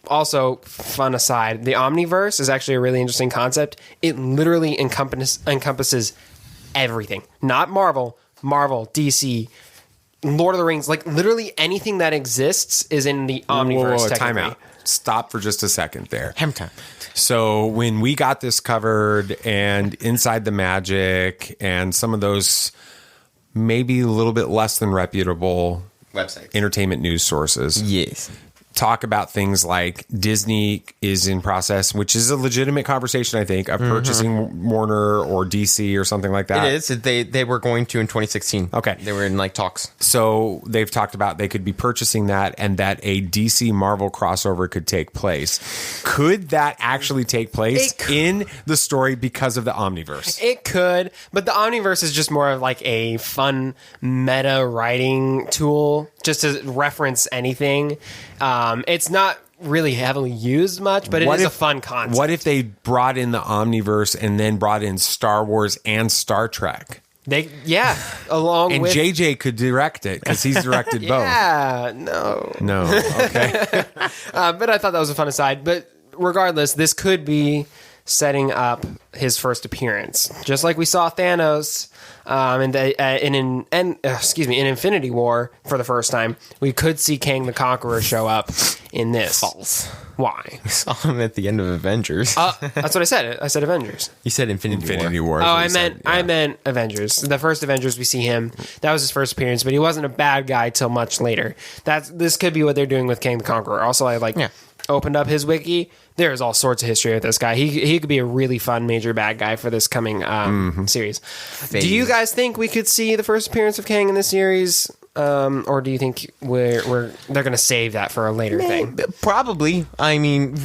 Also, fun aside, the Omniverse is actually a really interesting concept. It literally encompasses everything. Not Marvel, DC, Lord of the Rings, like literally anything that exists is in the Omniverse. Time out. Stop for just a second there. Hem time. So when we got this covered and Inside the Magic and some of those maybe a little bit less than reputable websites, entertainment news sources, yes, talk about things like Disney is in process, which is a legitimate conversation, I think, of purchasing Warner or DC or something like that. It is. They were going to in 2016. Okay. They were in like talks. So they've talked about they could be purchasing that and that a DC Marvel crossover could take place. Could that actually take place in the story because of the Omniverse? It could, but the Omniverse is just more of like a fun meta writing tool just to reference anything. It's not really heavily used much, but it is a fun concept. What if they brought in the Omniverse and then brought in Star Wars and Star Trek? Along and with... JJ could direct it because he's directed both. Yeah, no, okay. But I thought that was a fun aside. But regardless, this could be setting up his first appearance, just like we saw Thanos in Infinity War for the first time. We could see Kang the Conqueror show up in this. False. Why? We saw him at the end of Avengers. That's what I said. I said Avengers. You said Infinity War. Oh, I meant Avengers. The first Avengers, we see him. That was his first appearance, but he wasn't a bad guy till much later. This could be what they're doing with Kang the Conqueror. Also, I opened up his wiki. There's all sorts of history with this guy. He could be a really fun major bad guy for this coming series. Do you guys think we could see the first appearance of Kang in this series? Or do you think they're going to save that for a later thing? Probably. I mean,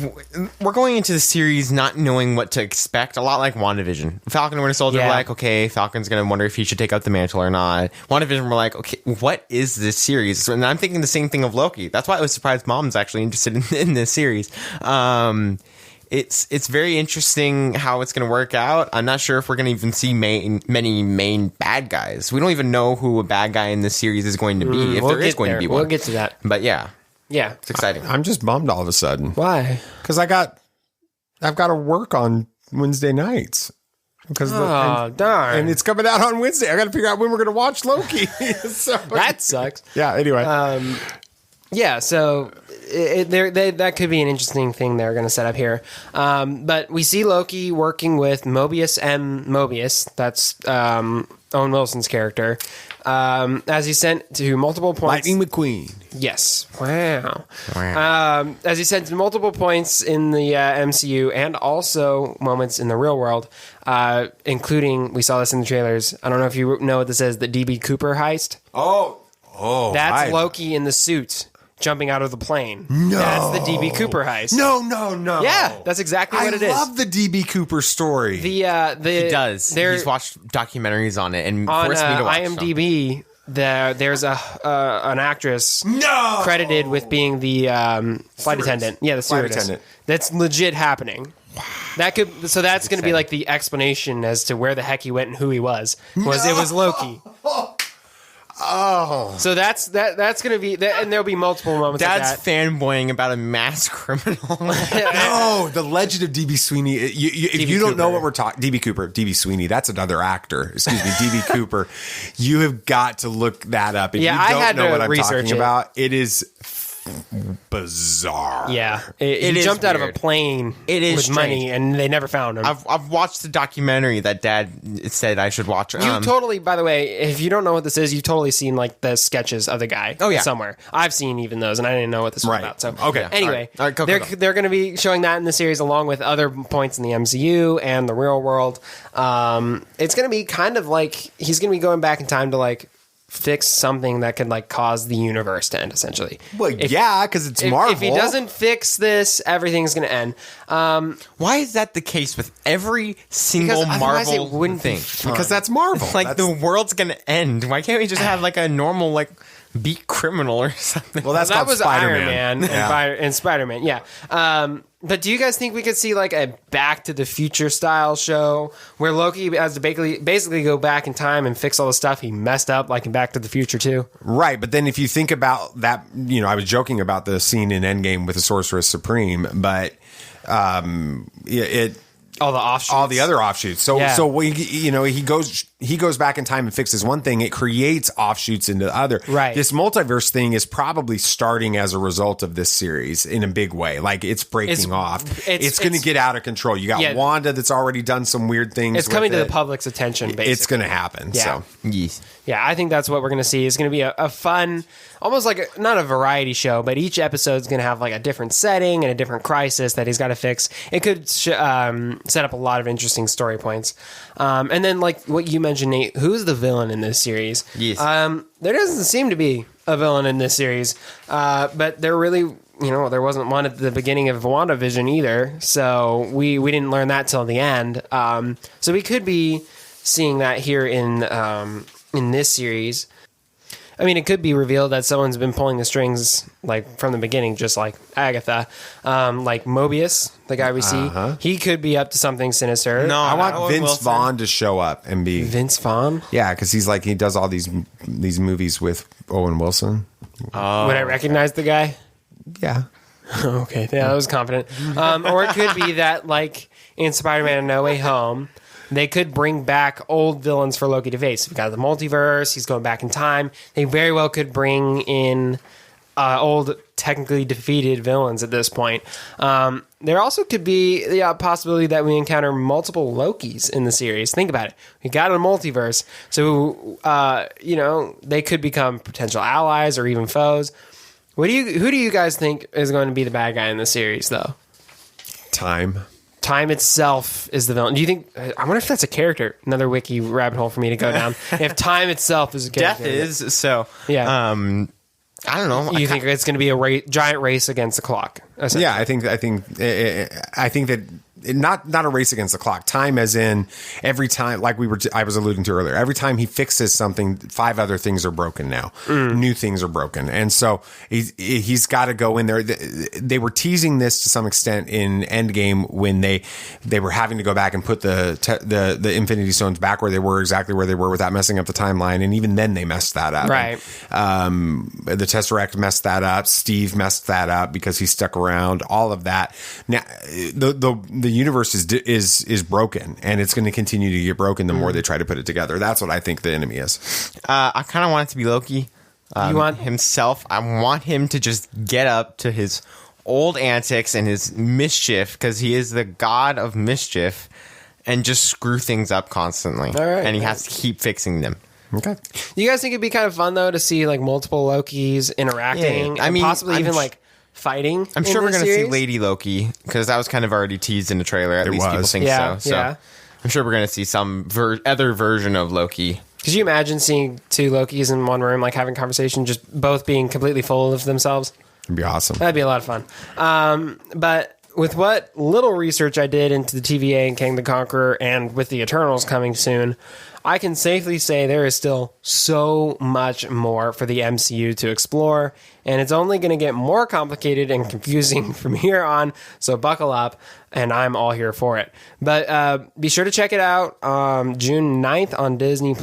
we're going into the series not knowing what to expect. A lot like WandaVision. Falcon and Winter Soldier were like, okay, Falcon's going to wonder if he should take up the mantle or not. WandaVision were like, okay, what is this series? And I'm thinking the same thing of Loki. That's why I was surprised Mom's actually interested in this series. It's very interesting how it's going to work out. I'm not sure if we're going to even see many main bad guys. We don't even know who a bad guy in this series is going to be, if there is going to be one. We'll get to that. But yeah, it's exciting. I'm just bummed all of a sudden. Why? Because I've got to work on Wednesday nights. Darn. And it's coming out on Wednesday. I got to figure out when we're going to watch Loki. That sucks. Yeah. Anyway. So that could be an interesting thing they're going to set up here. But we see Loki working with Mobius M. Mobius. That's Owen Wilson's character. as he's sent to multiple points. Lightning McQueen. Yes. Wow. As he sent to multiple points in the MCU and also moments in the real world, including, we saw this in the trailers. I don't know if you know what this is, the DB Cooper heist. Oh, that's Loki in the suit jumping out of the plane. No. That's the DB Cooper heist. No. Yeah, that's exactly what it is. I love the DB Cooper story. He does. He's watched documentaries on it and forced me to watch IMDb. There's an actress credited with being the flight attendant. Yeah, the stewardess. That's legit happening. Wow. That's going to be like the explanation as to where the heck he went and who he was. It was Loki. Oh, so that's going to be, and there'll be multiple moments. Dad's of that. fanboying about a mass criminal. No, the legend of DB Sweeney. If you don't know what we're talking, DB Sweeney. That's another actor. Excuse me, DB Cooper. You have got to look that up. If you don't know what I'm talking about, it is bizarre. Yeah, he jumped out of a plane with money, and they never found him. I've watched the documentary that Dad said I should watch. You totally, by the way, if you don't know what this is, you've totally seen like the sketches of the guy. Oh yeah, somewhere. I've seen even those, and I didn't know what this was about. So okay, anyway, all right. Go. They're going to be showing that in the series along with other points in the MCU and the real world. It's going to be kind of like he's going to be going back in time to like fix something that could like cause the universe to end, essentially. Well, because it's Marvel. If he doesn't fix this, everything's going to end. Why is that the case with every single Marvel thing? Because that's Marvel. Like the world's going to end. Why can't we just have like a normal like beat criminal or something? Well, that was Spider-Man. Iron Man and Spider-Man. Yeah. But do you guys think we could see like a Back to the Future style show where Loki has to basically go back in time and fix all the stuff he messed up, like in Back to the Future too? Right, but then if you think about that, I was joking about the scene in Endgame with the Sorceress Supreme, but all the offshoots, all the other offshoots. So he goes back in time and fixes one thing. It creates offshoots into the other. Right. This multiverse thing is probably starting as a result of this series in a big way. Like it's breaking off. It's going to get out of control. You got Wanda that's already done some weird things. It's coming to the public's attention. Basically, it's going to happen. Yeah. So yeah, I think that's what we're going to see. It's going to be a fun, almost like not a variety show, but each episode is going to have like a different setting and a different crisis that he's got to fix. It could set up a lot of interesting story points. And then like what you mentioned, Nate, who's the villain in this series? Yes. There doesn't seem to be a villain in this series, but there really, there wasn't one at the beginning of WandaVision either. So we didn't learn that till the end. So we could be seeing that here in this series. I mean, it could be revealed that someone's been pulling the strings like from the beginning, just like Agatha, like Mobius, the guy we see. He could be up to something sinister. No, I want Vince Vaughn to show up and be Vince Vaughn. Yeah, because he does all these movies with Owen Wilson. Would I recognize the guy? Yeah. Okay, yeah, I was confident. Or it could be that, like in Spider-Man: No Way Home, they could bring back old villains for Loki to face. We've got the multiverse. He's going back in time. They very well could bring in old, technically defeated villains at this point. There also could be the possibility that we encounter multiple Lokis in the series. Think about it. We got a multiverse. So, they could become potential allies or even foes. Who do you guys think is going to be the bad guy in the series, though? Time itself is the villain. Do you think? I wonder if that's a character. Another wiki rabbit hole for me to go down. If time itself is a character, death is. So yeah. I don't know. You think it's going to be a giant race against the clock? Yeah, I think that not a race against the clock. Time, as in every time, like I was alluding to earlier. Every time he fixes something, 5 other things are broken now. New things are broken, and so he's got to go in there. They were teasing this to some extent in Endgame when they were having to go back and put the Infinity Stones back where they were, exactly where they were, without messing up the timeline. And even then, they messed that up. Right. The Tesseract messed that up. Steve messed that up because he stuck around. All of that. Now the universe is broken, and it's going to continue to get broken the more they try to put it together. That's what I think the enemy is. I kind of want it to be Loki. You want himself? I want him to just get up to his old antics and his mischief, because he is the god of mischief, and just screw things up constantly. All right. And he has to keep fixing them. Okay. You guys think it'd be kind of fun though to see like multiple Lokis interacting? I mean, possibly even like fighting. I'm sure we're going to see Lady Loki because that was kind of already teased in the trailer. At least people think so. So I'm sure we're going to see some other version of Loki. Could you imagine seeing two Lokis in one room, like having conversation, just both being completely full of themselves? It'd be awesome. That'd be a lot of fun. But with what little research I did into the TVA and King the Conqueror, and with the Eternals coming soon, I can safely say there is still so much more for the MCU to explore, and it's only going to get more complicated and confusing from here on, so buckle up, and I'm all here for it. But be sure to check it out June 9th on Disney+.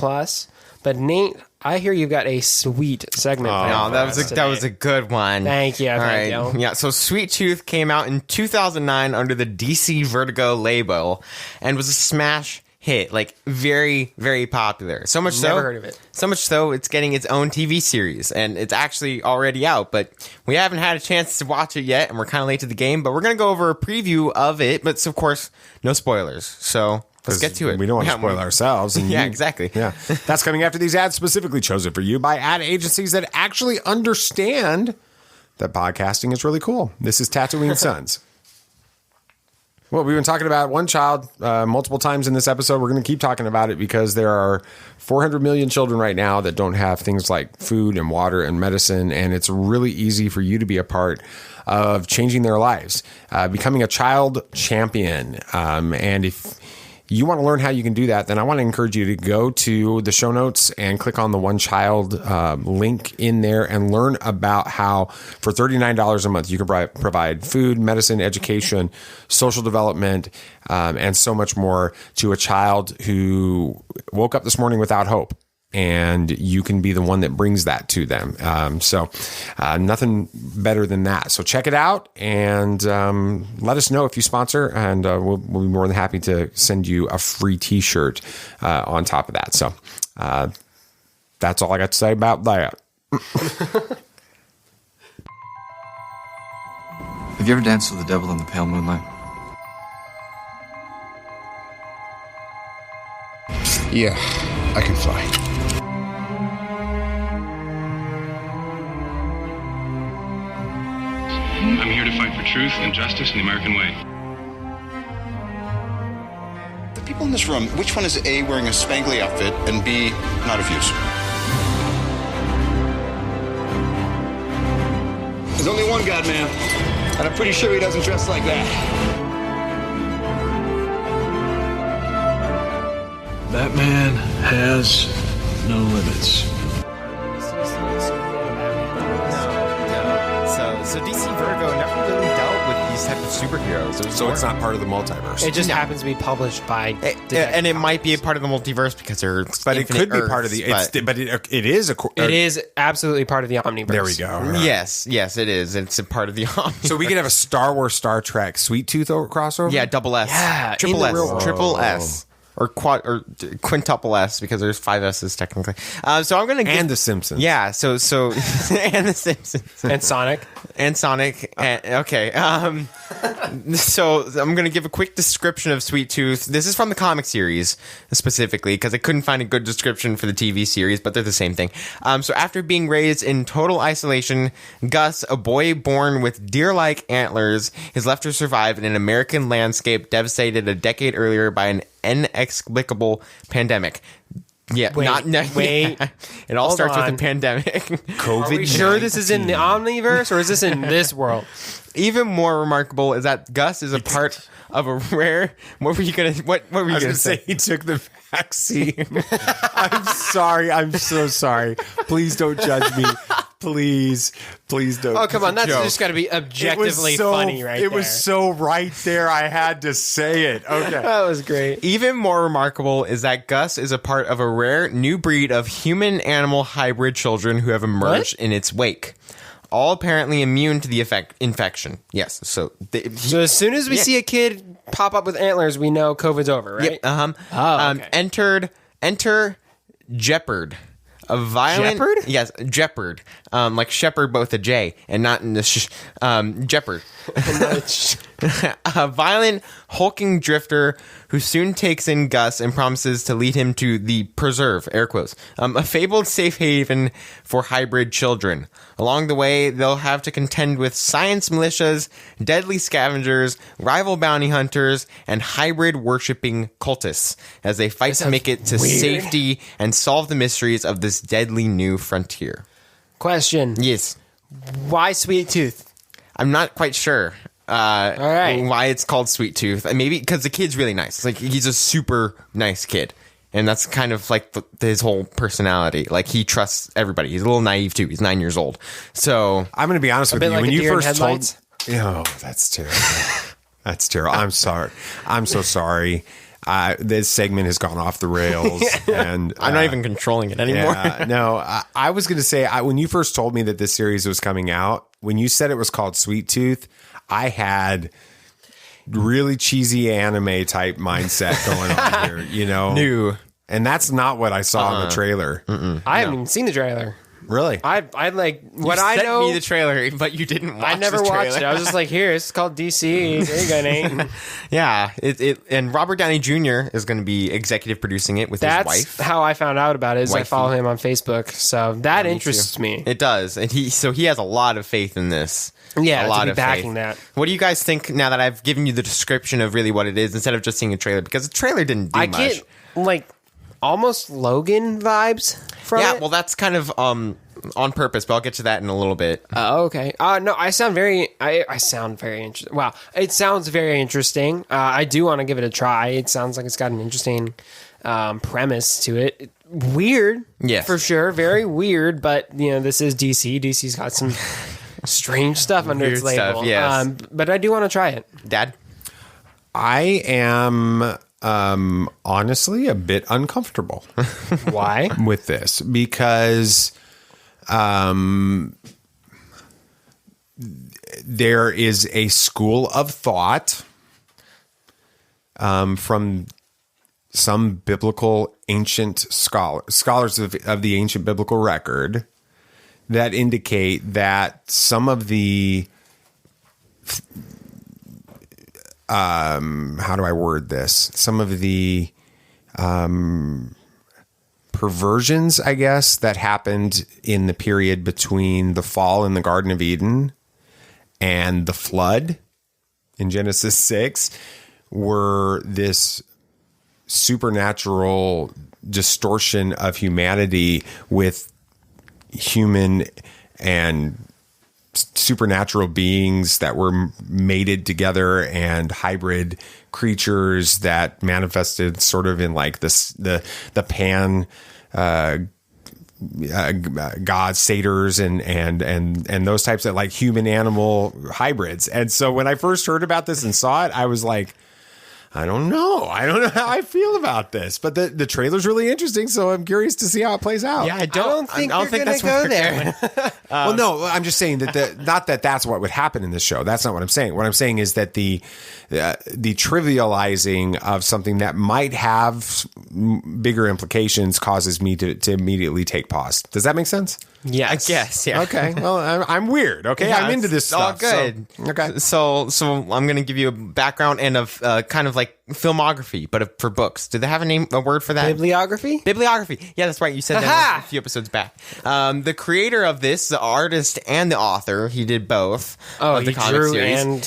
But Nate, I hear you've got a sweet segment. No, that was a good one. Thank you. Thank you. Yeah, so Sweet Tooth came out in 2009 under the DC Vertigo label and was a smash hit, like very, very popular. So much Never heard of it. So much so it's getting its own TV series, and it's actually already out, but we haven't had a chance to watch it yet, and we're kind of late to the game, but we're going to go over a preview of it, but of course, no spoilers. So let's get to it. We don't want to spoil ourselves. And exactly. Yeah. That's coming after these ads specifically chosen for you by ad agencies that actually understand that podcasting is really cool. This is Tatooine Sons. Well, we've been talking about one child multiple times in this episode. We're going to keep talking about it because there are 400 million children right now that don't have things like food and water and medicine, and it's really easy for you to be a part of changing their lives, becoming a child champion. And if you want to learn how you can do that, then I want to encourage you to go to the show notes and click on the One Child link in there and learn about how for $39 a month you can provide food, medicine, education, social development, and so much more to a child who woke up this morning without hope. And you can be the one that brings that to them. So nothing better than that. So check it out and let us know if you sponsor, and we'll be more than happy to send you a free T-shirt on top of that. So that's all I got to say about that. Have you ever danced with the devil in the pale moonlight? Yeah, I can fly. I'm here to fight for truth and justice in the American way. The people in this room, which one is A, wearing a spangly outfit, and B, not of use? There's only one God, man, and I'm pretty sure he doesn't dress like that. That man has no limits. So DC Vertigo never really dealt with these type of superheroes. So it's not part of the multiverse. It just happens to be published by and it might be a part of the multiverse because they're but it could be part of the it is it is absolutely part of the omniverse. There we go. Yes, it is. It's a part of the omniverse. So we could have a Star Wars, Star Trek, Sweet Tooth crossover. Yeah, double S. Yeah, triple S. Or quintuple S because there's 5 S's technically. So I'm gonna and the Simpsons. Yeah. So and the Simpsons and Sonic. Okay. So I'm gonna give a quick description of Sweet Tooth. This is from the comic series specifically because I couldn't find a good description for the TV series, but they're the same thing. So after being raised in total isolation, Gus, a boy born with deer-like antlers, is left to survive in an American landscape devastated a decade earlier by an inexplicable pandemic. Yeah, wait. It all starts with a pandemic. COVID. Are we sure this is in the omniverse or is this in this world? Even more remarkable is that Gus is a part of a rare. What were you gonna? What were you gonna say? He took the vaccine. I'm sorry. I'm so sorry. Please don't judge me. Please don't. Oh, come on. That's just got to be objectively funny, right? It was so right there. I had to say it. Okay. That was great. Even more remarkable is that Gus is a part of a rare new breed of human-animal hybrid children who have emerged in its wake. All apparently immune to the infection. Yes. So as soon as we see a kid pop up with antlers, we know COVID's over, right? Yep. Okay. Enter Jeopard. A violent... Jeopard? Yes, Jeopard. Like shepherd, both a J, and not in the Jeopard. A violent, hulking drifter who soon takes in Gus and promises to lead him to the Preserve, air quotes, a fabled safe haven for hybrid children. Along the way, they'll have to contend with science militias, deadly scavengers, rival bounty hunters, and hybrid worshipping cultists as they fight to make it to safety and solve the mysteries of this deadly new frontier. Question. Yes. Why Sweet Tooth? I'm not quite sure. All right. Why it's called Sweet Tooth. Maybe because the kid's really nice. Like, he's a super nice kid. And that's kind of like his whole personality. Like, he trusts everybody. He's a little naive, too. He's 9 years old. So I'm going to be honest with you. like when you first told... Oh, that's terrible. That's terrible. I'm sorry. I'm so sorry. This segment has gone off the rails. And I'm not even controlling it anymore. I was going to say, when you first told me that this series was coming out, when you said it was called Sweet Tooth, I had really cheesy anime type mindset going on here, you know? New. And that's not what I saw in the trailer. I haven't even seen the trailer. Really? I like what you I sent know. Me the trailer, but you didn't watch. I never watched it. I was just like, here, it's called DC. There you go, Nate. Yeah, and Robert Downey Jr. is going to be executive producing it with his wife. That's how I found out about it. Is I follow him on Facebook, so that interests me. It does, and he has a lot of faith in this. Yeah, a lot of backing faith. that. What do you guys think now that I've given you the description of really what it is instead of just seeing a trailer? Because the trailer didn't do much. I get like almost Logan vibes from it. Yeah, well, that's kind of on purpose, but I'll get to that in a little bit. Oh, okay. No, I sound very interesting. Wow, it sounds very interesting. I do want to give it a try. It sounds like it's got an interesting premise to it. Weird, yes, for sure. Very weird, but you know, this is DC. DC's got some strange stuff under its label. Stuff, yes. But I do want to try it. Dad? I am honestly a bit uncomfortable. Why? With this, because there is a school of thought from some biblical ancient scholars of the ancient biblical record that indicate that some of the how do I word this? Some of the perversions, I guess, that happened in the period between the fall in the Garden of Eden and the flood in Genesis 6 were this supernatural distortion of humanity with human and supernatural beings that were mated together and hybrid creatures that manifested sort of in like this the pan god satyrs and those types of like human animal hybrids. And so when I first heard about this and saw it, I was like, I don't know how I feel about this, but the trailer's really interesting, so I'm curious to see how it plays out. Yeah, I don't think that's go there. Well, no, I'm just saying that not that that's what would happen in this show. That's not what I'm saying. What I'm saying is that the trivializing of something that might have bigger implications causes me to immediately take pause. Does that make sense? Yeah, I guess. Yeah. Okay. Well, I'm weird. Okay, yeah, I'm into this stuff. All good. Okay. So I'm going to give you a background and a kind of like filmography, but for books. Do they have a word for that? Bibliography. Yeah, that's right. You said that a few episodes back. The creator of this, the artist and the author, he did both of the comic series.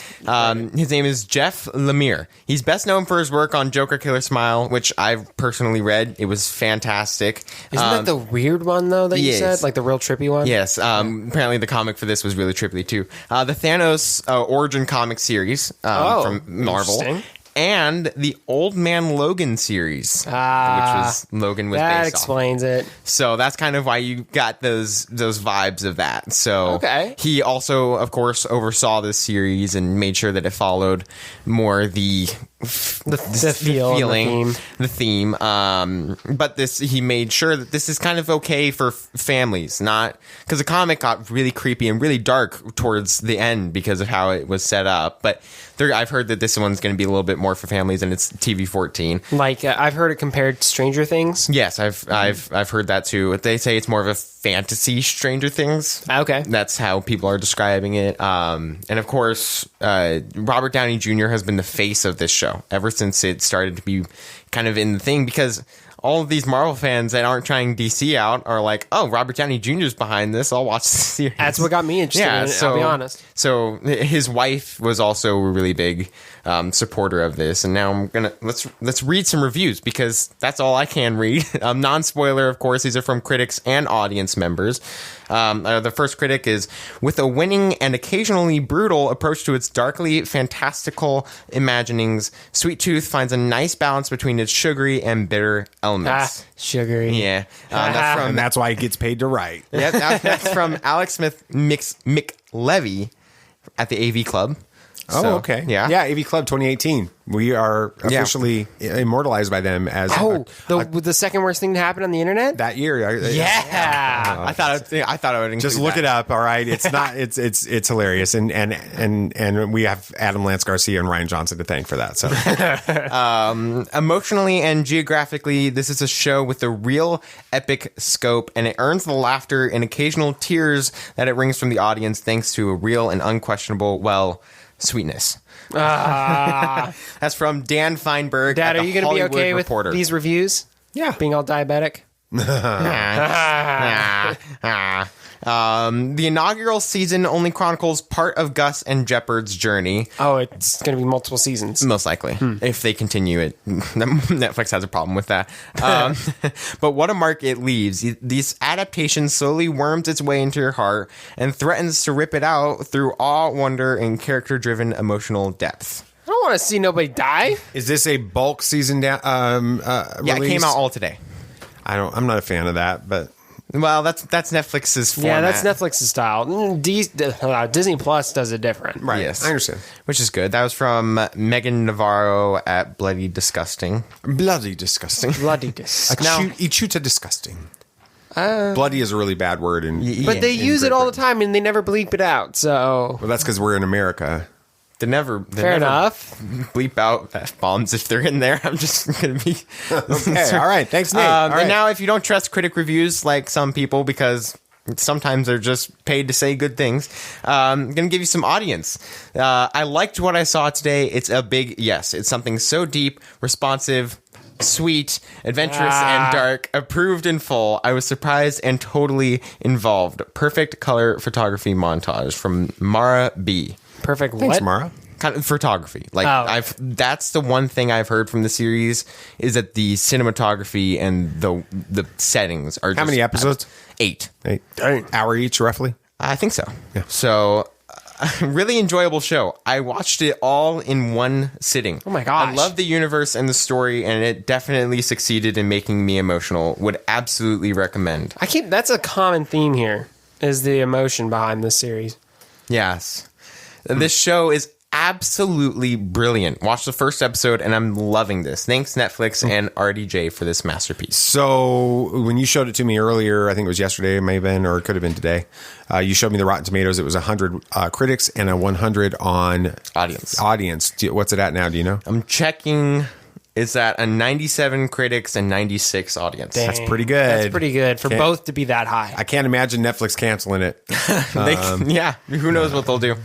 His name is Jeff Lemire. He's best known for his work on Joker Killer Smile, which I've personally read. It was fantastic. Isn't that the weird one though that you said, like the real trippy one? Yes. Apparently the comic for this was really trippy too. The Thanos origin comic series from Marvel. And the Old Man Logan series, which was Logan was based off. That explains it. So that's kind of why you got those vibes of that. So okay. He also, of course, oversaw this series and made sure that it followed more the feeling, the theme. But he made sure that this is kind of okay for families, not because the comic got really creepy and really dark towards the end because of how it was set up. But I've heard that this one's going to be a little bit more for families, and it's TV-14. Like I've heard it compared to Stranger Things. Yes, I've heard that too. They say it's more of a fantasy Stranger Things. Okay, that's how people are describing it. And of course, Robert Downey Jr. has been the face of this show ever since it started to be kind of in the thing, because all of these Marvel fans that aren't trying DC out are like, oh, Robert Downey Jr. is behind this. I'll watch the series. That's what got me interested in it, I'll be honest. So his wife was also a really big supporter of this. And now let's read some reviews, because that's all I can read. Non-spoiler, of course. These are from critics and audience members. The first critic is, with a winning and occasionally brutal approach to its darkly fantastical imaginings, Sweet Tooth finds a nice balance between its sugary and bitter elements. Sugary. Yeah. And that's why he gets paid to write. Yeah, that's from Alex Smith McLevy at the AV Club. Oh, okay. Yeah. Yeah, AV Club 2018. We are officially immortalized by them as the second worst thing to happen on the internet that year. Yeah. I thought I would just look it up. All right. It's not it's hilarious. And we have Adam Lance Garcia and Ryan Johnson to thank for that. So emotionally and geographically, this is a show with a real epic scope, and it earns the laughter and occasional tears that it wrings from the audience thanks to a real and unquestionable, sweetness. That's from Dan Feinberg. Dad, are you going to be okay Reporter. with these reviews? Yeah. Being all diabetic? The inaugural season only chronicles part of Gus and Jeopard's journey. Oh, it's going to be multiple seasons. Most likely. If they continue it. Netflix has a problem with that. But what a mark it leaves. This adaptation slowly worms its way into your heart and threatens to rip it out through awe, wonder, and character-driven emotional depth. I don't want to see nobody die. Is this a bulk season Yeah, it came out all today. I'm not a fan of that, but... Well, that's Netflix's format. Yeah, that's Netflix's style. Disney Plus does it different. Right, yes. I understand. Which is good. That was from Megan Navarro at Bloody Disgusting. Bloody Disgusting. Bloody Disgusting. Ichuta Disgusting. Bloody is a really bad word. But they use it all the time, and they never bleep it out, so... Well, that's because we're in America. They never enough. bleep out F-bombs if they're in there. I'm just going to be... Okay, all right. Thanks, Nate. All right. And now, if you don't trust critic reviews like some people, because sometimes they're just paid to say good things, I'm going to give you some audience. I liked what I saw today. It's a big yes. It's something so deep, responsive, sweet, adventurous, and dark, approved in full. I was surprised and totally involved. Perfect color photography montage from Mara B. Perfect. Thanks, what? Mara. Kind of photography. That's the one thing I've heard from the series, is that the cinematography and the settings are just... How many episodes? 8. Hour each, roughly? I think so. Yeah. So, really enjoyable show. I watched it all in one sitting. Oh my gosh. I love the universe and the story, and it definitely succeeded in making me emotional. Would absolutely recommend. That's a common theme here, is the emotion behind this series. Yes. This show is absolutely brilliant. Watch the first episode, and I'm loving this. Thanks, Netflix and RDJ, for this masterpiece. So, when you showed it to me earlier, I think it was yesterday, it may have been, or it could have been today, you showed me the Rotten Tomatoes. It was 100 critics and a 100 on audience. What's it at now? Do you know? I'm checking. It's at a 97 critics and 96 audience. Dang, that's pretty good. That's pretty good for both to be that high. I can't imagine Netflix canceling it. Who knows what they'll do.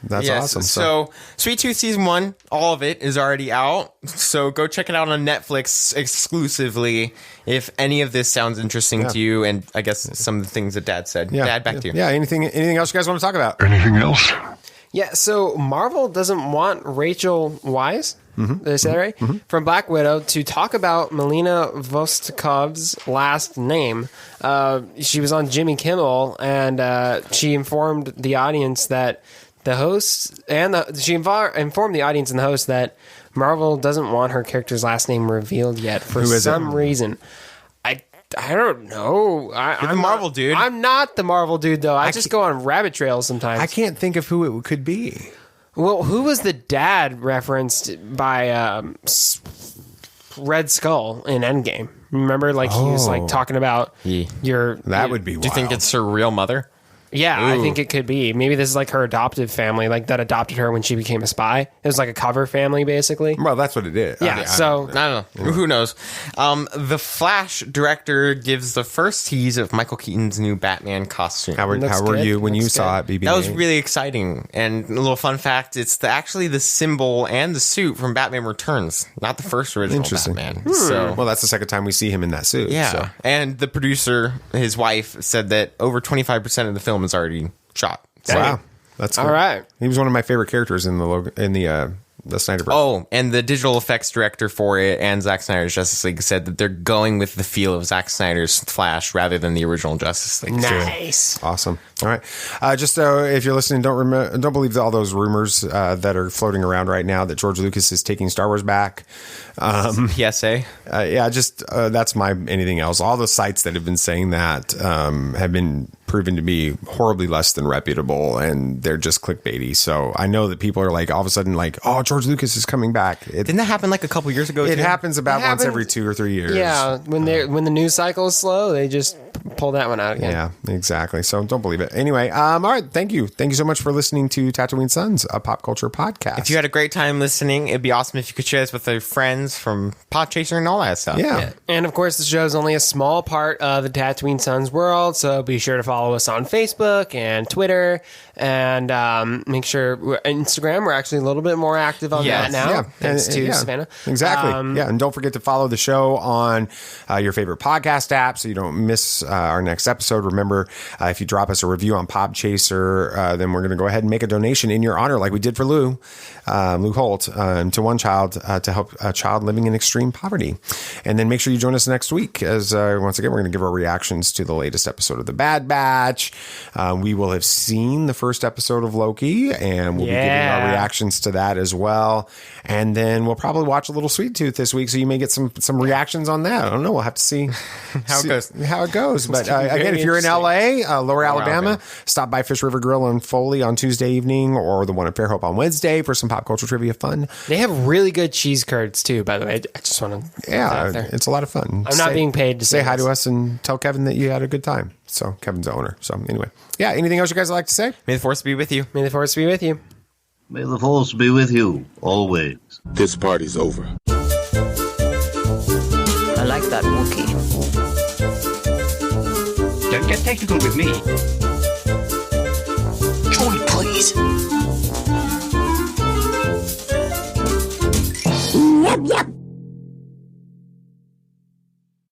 That's awesome. So, Sweet Tooth Season 1, all of it is already out. So, go check it out on Netflix exclusively if any of this sounds interesting to you. And I guess some of the things that Dad said. Dad, back to you. Yeah, anything else you guys want to talk about? Anything else? Yeah, so Marvel doesn't want Rachel Weisz, did I say that right? From Black Widow to talk about Melina Vostokov's last name. She was on Jimmy Kimmel, and she informed the audience that the host informed the audience and the host that Marvel doesn't want her character's last name revealed yet for some reason. I don't know. I'm the Marvel dude. I'm not the Marvel dude, though. I just go on rabbit trails sometimes. I can't think of who it could be. Well, who was the dad referenced by Red Skull in Endgame? Remember, he was talking about your. That would be wild. Do you think it's her real mother? Yeah, I think it could be. Maybe this is like her adoptive family, like that adopted her when she became a spy. It was like a cover family, basically. Well, that's what it is. Yeah, so... I don't know. Who knows? The Flash director gives the first tease of Michael Keaton's new Batman costume. How were you when you saw it, BB? That was really exciting. And a little fun fact, it's actually the symbol and the suit from Batman Returns, not the first original Batman. So, well, that's the second time we see him in that suit. Yeah. So. And the producer, his wife, said that over 25% of the film is already shot. So, wow. That's cool. All right. He was one of my favorite characters in the Snyderverse. Oh, and the digital effects director for it and Zack Snyder's Justice League said that they're going with the feel of Zack Snyder's Flash rather than the original Justice League. Nice. Awesome. All right. Just if you're listening, don't believe all those rumors that are floating around right now that George Lucas is taking Star Wars back. PSA. That's my anything else. All the sites that have been saying that have been proven to be horribly less than reputable, and they're just clickbaity. So I know that people are like all of a sudden like, oh, George Lucas is coming back. Didn't that happen like a couple years ago? It happens about once every 2 or 3 years. Yeah, when the news cycle is slow, they just pull that one out again. Yeah, exactly. So don't believe it. Anyway, all right. Thank you so much for listening to Tatooine Sons, a pop culture podcast. If you had a great time listening, it'd be awesome if you could share this with your friends from Podchaser and all that stuff. Yeah. And of course, the show is only a small part of the Tatooine Sons world, so be sure to follow us on Facebook and Twitter, and make sure Instagram. We're actually a little bit more active on that now. Yeah. Thanks to Savannah. Exactly. And don't forget to follow the show on your favorite podcast app so you don't miss our next episode. Remember, if you drop us a review on Podchaser, then we're going to go ahead and make a donation in your honor, like we did for Lou Holt, to one child to help a child living in extreme poverty. And then make sure you join us next week, as once again, we're going to give our reactions to the latest episode of The Bad Batch. We will have seen the first episode of Loki, and we'll be giving our reactions to that as well. And then we'll probably watch a little Sweet Tooth this week, so you may get some reactions on that. I don't know. We'll have to see how it goes. But again, if you're in LA, Lower Alabama, stop by Fish River Grill on Foley on Tuesday evening, or the one at Fairhope on Wednesday for some pop culture trivia fun. They have really good cheese curds too, by the way. I just want to it's a lot of fun. I'm not being paid to say hi to us and tell Kevin that you had a good time. So Kevin's the owner. So anyway, anything else you guys would like to say? May the Force be with you. May the Force be with you. May the Force be with you always. This party's over. I like that Wookiee. Don't get technical with me.